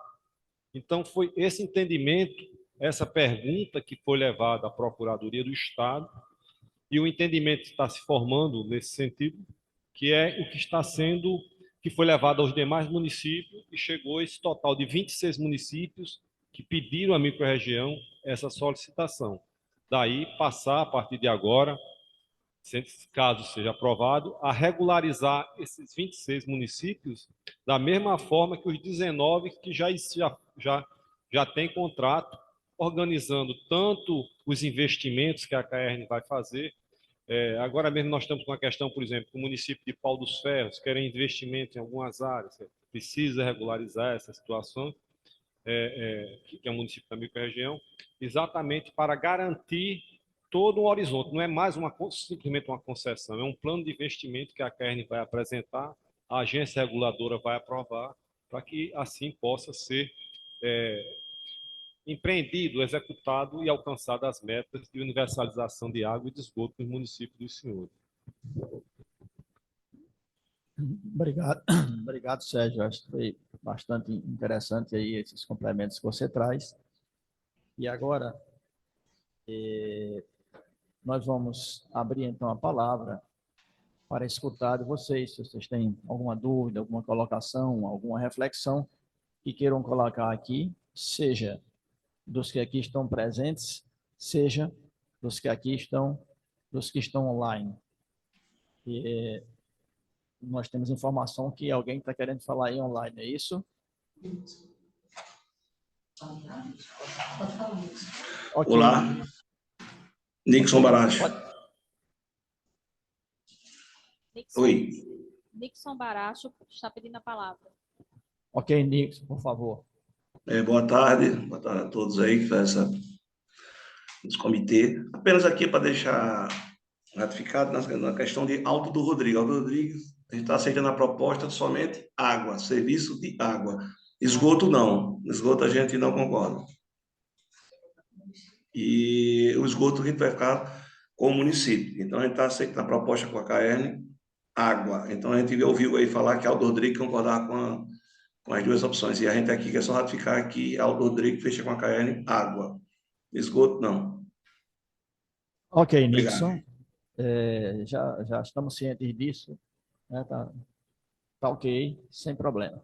Então, foi esse entendimento, essa pergunta que foi levada à Procuradoria do Estado, e o entendimento que está se formando nesse sentido, que é o que está sendo, que foi levado aos demais municípios, e chegou a esse total de 26 municípios que pediram à microrregião essa solicitação. Daí, passar, a partir de agora, caso seja aprovado, a regularizar esses 26 municípios da mesma forma que os 19 que já têm contrato, organizando tanto os investimentos que a CAERN vai fazer. Agora mesmo nós estamos com a questão, por exemplo, que o município de Pau dos Ferros quer investimento em algumas áreas, precisa regularizar essa situação, que é o município da microrregião, exatamente para garantir todo um horizonte. Não é mais simplesmente uma concessão, é um plano de investimento que a CAERN vai apresentar, a agência reguladora vai aprovar, para que assim possa ser empreendido, executado e alcançado as metas de universalização de água e de esgoto nos municípios dos senhores. Obrigado, Sérgio. Acho que foi bastante interessante aí esses complementos que você traz. E agora, Nós vamos abrir, então, a palavra para escutar de vocês, se vocês têm alguma dúvida, alguma colocação, alguma reflexão que queiram colocar aqui, seja dos que aqui estão presentes, seja dos que aqui estão, dos que estão online. E nós temos informação que alguém está querendo falar aí online, é isso? Okay. Olá, Nixon Baracho. Oi. Nixon Baracho está pedindo a palavra. Ok, Nixon, por favor. Boa tarde a todos aí que fazem dos comitês. Apenas aqui para deixar ratificado na questão de Alto do Rodrigo. Alto do Rodrigues, a gente está aceitando a proposta de somente água, serviço de água. Esgoto não. Esgoto a gente não concorda. E o esgoto a gente vai ficar com o município. Então a gente está aceitando a proposta com a CAERN, água. Então a gente ouviu aí falar que Alto do Rodrigo concordar com as duas opções. E a gente aqui quer só ratificar que Alto do Rodrigo fecha com a CAERN, água. Esgoto não. Ok, Obrigado. Nixon. Já estamos cientes disso, né? Tá ok, sem problema.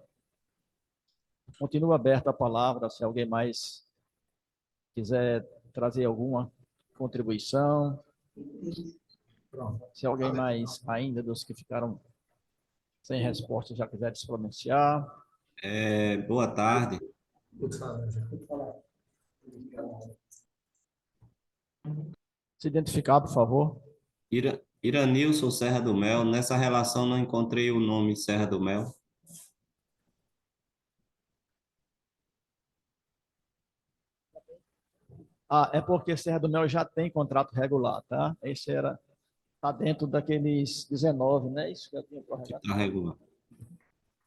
Continua aberta a palavra, se alguém mais quiser trazer alguma contribuição. Se alguém mais ainda dos que ficaram sem resposta já quiser se pronunciar. Boa tarde. Se identificar, por favor. Iranilson Serra do Mel. Nessa relação não encontrei o nome Serra do Mel. É porque Serra do Mel já tem contrato regular, tá? Esse está dentro daqueles 19, né? Isso que eu tinha prorrogado. Está regular.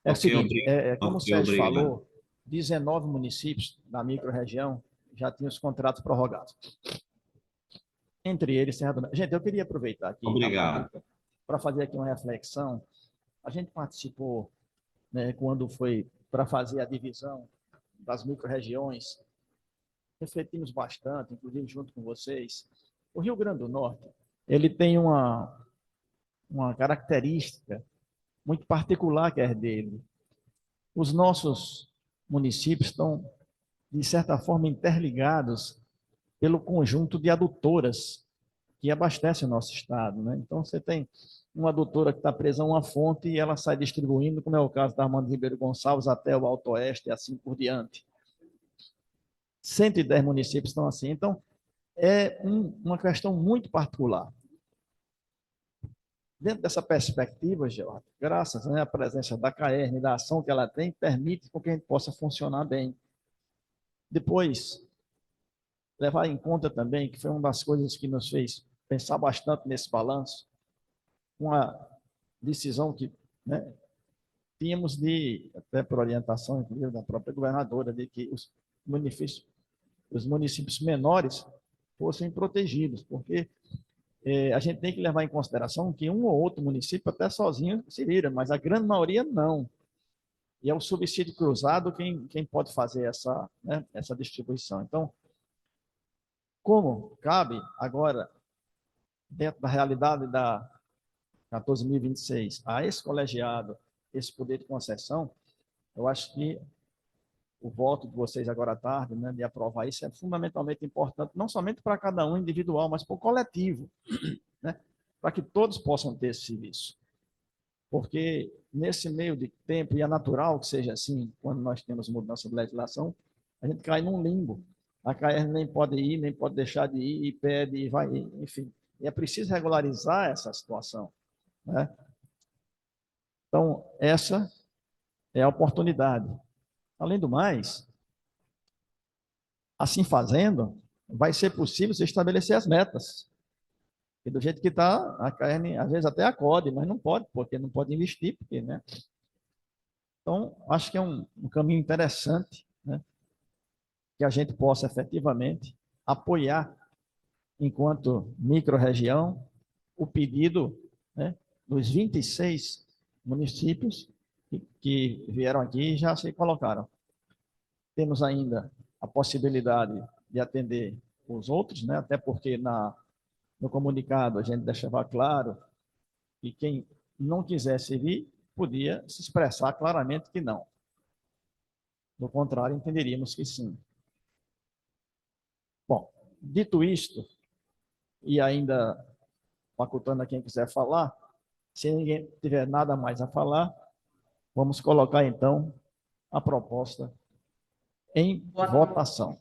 É o Ok, seguinte, como o Sérgio obrigado. falou, 19 municípios da microrregião já tinham os contratos prorrogados. Entre eles, Serra do Mel. Gente, eu queria aproveitar aqui para fazer aqui uma reflexão. A gente participou, né, quando foi para fazer a divisão das microrregiões, refletimos bastante, inclusive junto com vocês. O Rio Grande do Norte, ele tem uma característica muito particular que é dele. Os nossos municípios estão, de certa forma, interligados pelo conjunto de adutoras que abastecem o nosso estado, né? Então, você tem uma adutora que está presa a uma fonte e ela sai distribuindo, como é o caso da Armando Ribeiro Gonçalves até o Alto Oeste e assim por diante. 110 municípios estão assim. Então, é uma questão muito particular. Dentro dessa perspectiva, Geraldo, graças, né, à presença da CAERN, da ação que ela tem, permite que a gente possa funcionar bem. Depois, levar em conta também, que foi uma das coisas que nos fez pensar bastante nesse balanço, uma decisão que, né, tínhamos até por orientação, inclusive, da própria governadora, de que os municípios menores fossem protegidos, porque a gente tem que levar em consideração que um ou outro município até sozinho se vira, mas a grande maioria não. E é o subsídio cruzado quem pode fazer essa distribuição. Então, como cabe agora, dentro da realidade da 14.026, a esse colegiado, esse poder de concessão, eu acho que o voto de vocês agora à tarde, né, de aprovar isso, é fundamentalmente importante, não somente para cada um individual, mas para o coletivo, né, para que todos possam ter esse serviço. Porque nesse meio de tempo, e é natural que seja assim, quando nós temos mudança de legislação, a gente cai num limbo. A CAERN nem pode ir, nem pode deixar de ir, e pede, e vai, enfim. E é preciso regularizar essa situação, né? Então, essa é a oportunidade. Além do mais, assim fazendo, vai ser possível se estabelecer as metas. E do jeito que está, a CAERN, às vezes até acode, mas não pode, porque não pode investir, porque, né? Então, acho que é um caminho interessante, né, que a gente possa efetivamente apoiar, enquanto microrregião, o pedido, né, dos 26 municípios que vieram aqui e já se colocaram. Temos ainda a possibilidade de atender os outros, né? Até porque no comunicado a gente deixava claro que quem não quisesse vir podia se expressar claramente que não. Do contrário, entenderíamos que sim. Bom, dito isto, e ainda facultando a quem quiser falar, se ninguém tiver nada mais a falar, vamos colocar então a proposta em votação.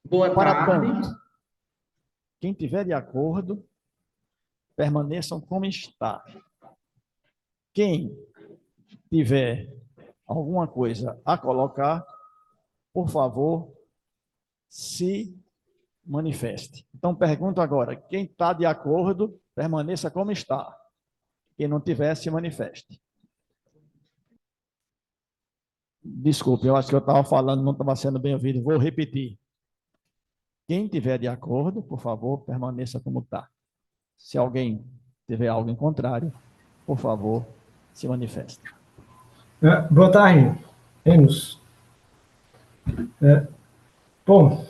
Boa Para tarde. tanto, quem tiver de acordo, permaneçam como está. Quem tiver alguma coisa a colocar, por favor, se manifeste. Então, pergunto agora, quem está de acordo, permaneça como está. Quem não tiver, se manifeste. Desculpe, eu acho que eu estava falando, não estava sendo bem ouvido. Vou repetir. Quem tiver de acordo, por favor, permaneça como está. Se alguém tiver algo em contrário, por favor, se manifeste. Boa tarde, Enos. Bom,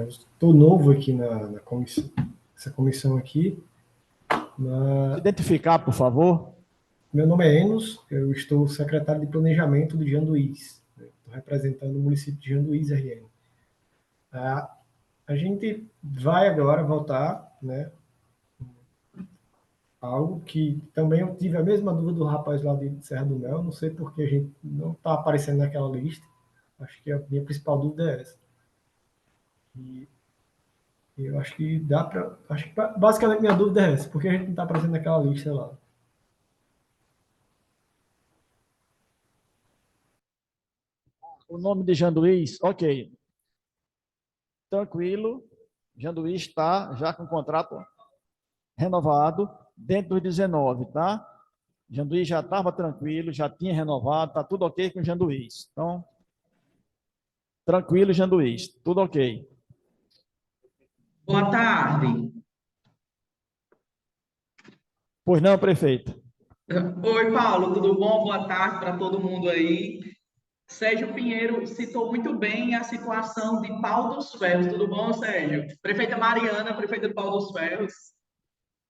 estou novo aqui na comissão, essa comissão aqui. Se identificar, por favor. Meu nome é Enos, eu estou secretário de planejamento do Janduís. Estou representando o município de Janduís, RN. A gente vai agora votar, né? Algo que também eu tive a mesma dúvida do rapaz lá de Serra do Mel, não sei porque a gente não está aparecendo naquela lista. Acho que a minha principal dúvida é essa. E eu acho que dá para... Acho que basicamente minha dúvida é essa, porque a gente não está aparecendo naquela lista lá. O nome de Janduís, ok. Tranquilo. Janduís está já com o contrato renovado dentro dos 19, tá? Janduís já estava tranquilo, já tinha renovado, está tudo ok com o Janduís. Então, tranquilo, Janduís, tudo ok. Boa tarde. Pois não, prefeito? Oi, Paulo, tudo bom? Boa tarde para todo mundo aí. Sérgio Pinheiro citou muito bem a situação de Pau dos Ferros. Tudo bom, Sérgio? Prefeita Mariana, prefeita de Pau dos Ferros.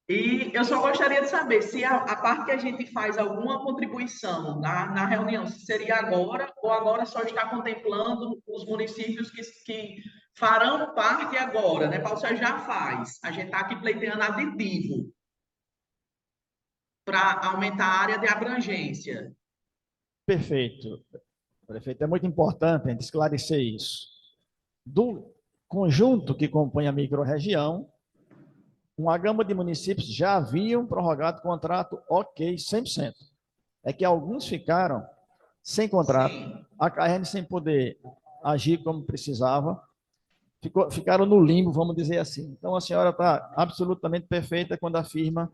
E eu só gostaria de saber se a parte que a gente faz alguma contribuição na reunião, se seria agora ou agora só está contemplando os municípios que farão parte agora, né? Pau dos Ferros já faz. A gente está aqui pleiteando aditivo para aumentar a área de abrangência. Perfeito. Prefeito, é muito importante a gente esclarecer isso. Do conjunto que compõe a microrregião, uma gama de municípios já haviam prorrogado o contrato ok, 100%. É que alguns ficaram sem contrato, a CAERN sem poder agir como precisava, ficaram no limbo, vamos dizer assim. Então, a senhora está absolutamente perfeita quando afirma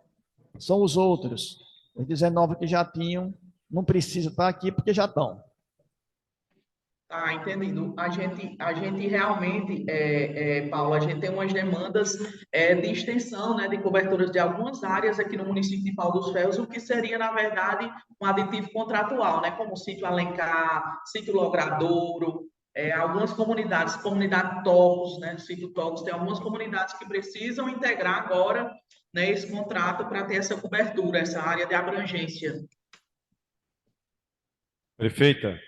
são os outros, os 19 que já tinham, não precisa estar aqui porque já estão. Tá, entendido. A gente realmente, Paulo, a gente tem umas demandas de extensão, né, de coberturas de algumas áreas aqui no município de Pau dos Ferros, o que seria, na verdade, um aditivo contratual, né, como o sítio Alencar, sítio Logradouro, algumas comunidade Tocos, né, do sítio Tocos, tem algumas comunidades que precisam integrar agora, né, esse contrato para ter essa cobertura, essa área de abrangência. Prefeita,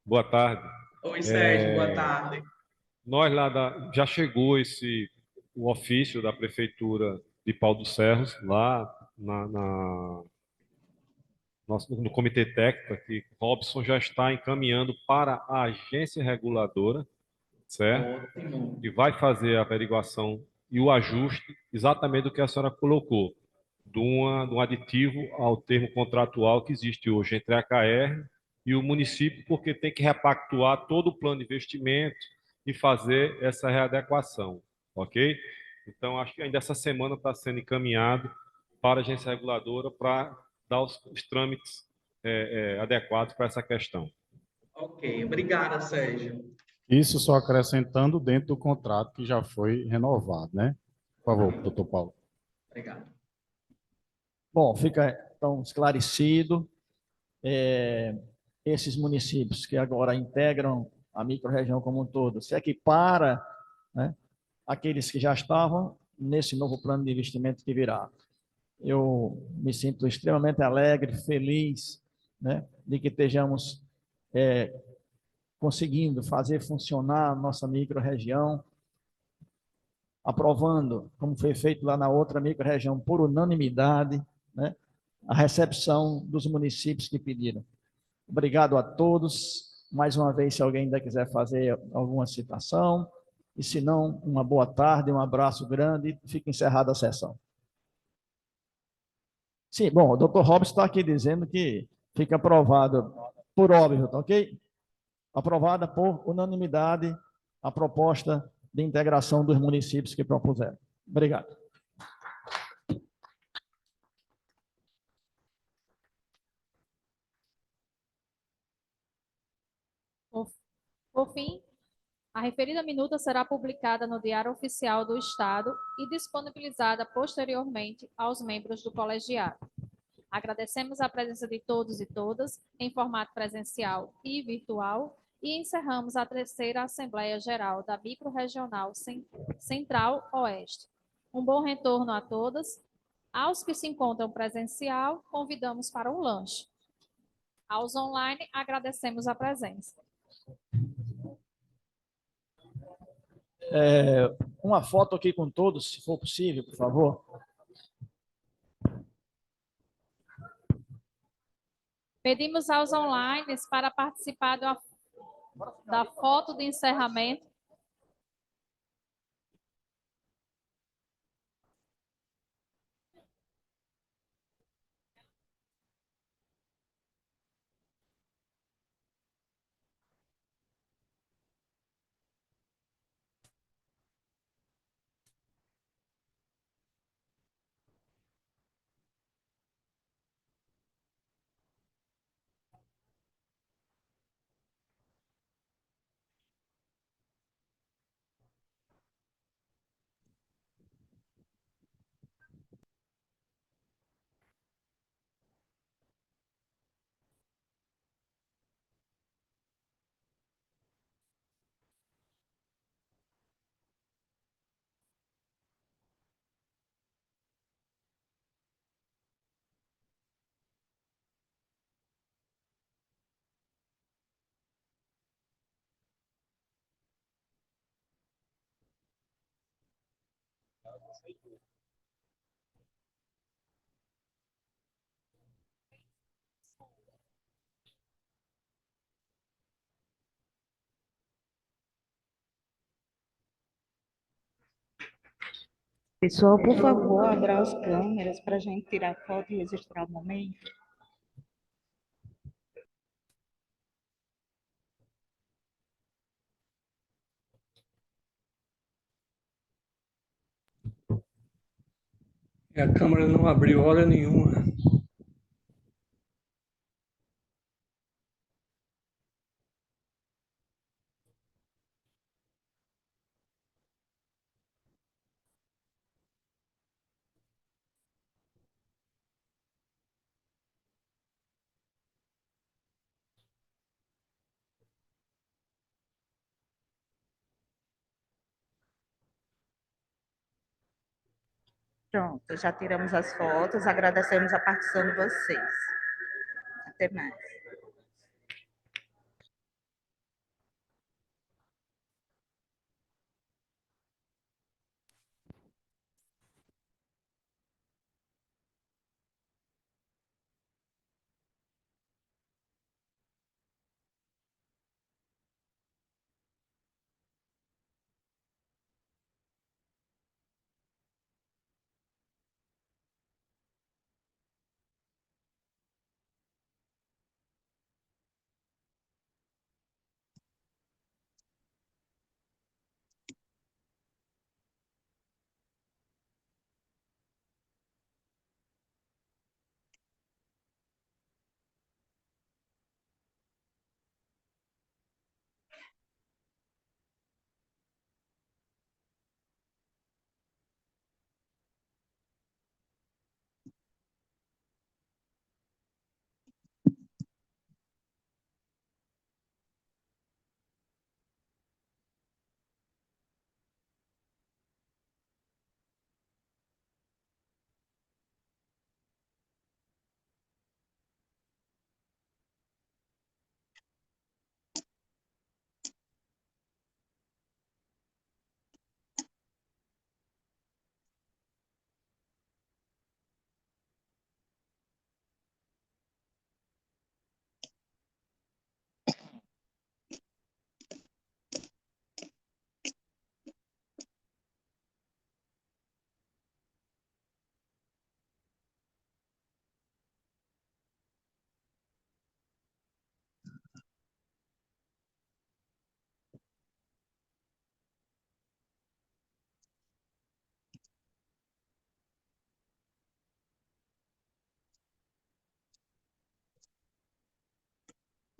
boa tarde. Oi, Sérgio, boa tarde. Nós lá já chegou o ofício da Prefeitura de Pau dos Ferros, lá no Comitê Técnico, que Robson já está encaminhando para a agência reguladora, certo? Ótimo. E vai fazer a averiguação e o ajuste exatamente do que a senhora colocou, de um aditivo ao termo contratual que existe hoje entre a CAERN e o município, porque tem que repactuar todo o plano de investimento e fazer essa readequação, ok? Então, acho que ainda essa semana está sendo encaminhado para a agência reguladora para dar os trâmites adequados para essa questão. Ok, obrigada, Sérgio. Isso só acrescentando dentro do contrato que já foi renovado, né? Por favor, doutor Paulo. Obrigado. Bom, fica então esclarecido. Esses municípios que agora integram a microrregião como um todo se equipara, né, aqueles que já estavam nesse novo plano de investimento que virá. Eu me sinto extremamente alegre, feliz, né, de que estejamos conseguindo fazer funcionar a nossa microrregião, aprovando, como foi feito lá na outra microrregião, por unanimidade, né, a recepção dos municípios que pediram. Obrigado a todos. Mais uma vez, se alguém ainda quiser fazer alguma citação, e se não, uma boa tarde, um abraço grande, fica encerrada a sessão. Sim, bom, o Dr. Robson está aqui dizendo que fica aprovado por óbvio, tá ok? Aprovada por unanimidade a proposta de integração dos municípios que propuseram. Obrigado. Por fim, a referida minuta será publicada no Diário Oficial do Estado e disponibilizada posteriormente aos membros do colegiado. Agradecemos a presença de todos e todas, em formato presencial e virtual, e encerramos a terceira Assembleia Geral da Microrregional Central-Oeste. Um bom retorno a todas. Aos que se encontram presencial, convidamos para um lanche. Aos online, agradecemos a presença. Uma foto aqui com todos, se for possível, por favor. Pedimos aos online para participar da foto de encerramento. Pessoal, por favor, abra as câmeras para a gente tirar foto e registrar o momento. A câmera não abriu hora nenhuma. Pronto, já tiramos as fotos, agradecemos a participação de vocês. Até mais.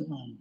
Hum.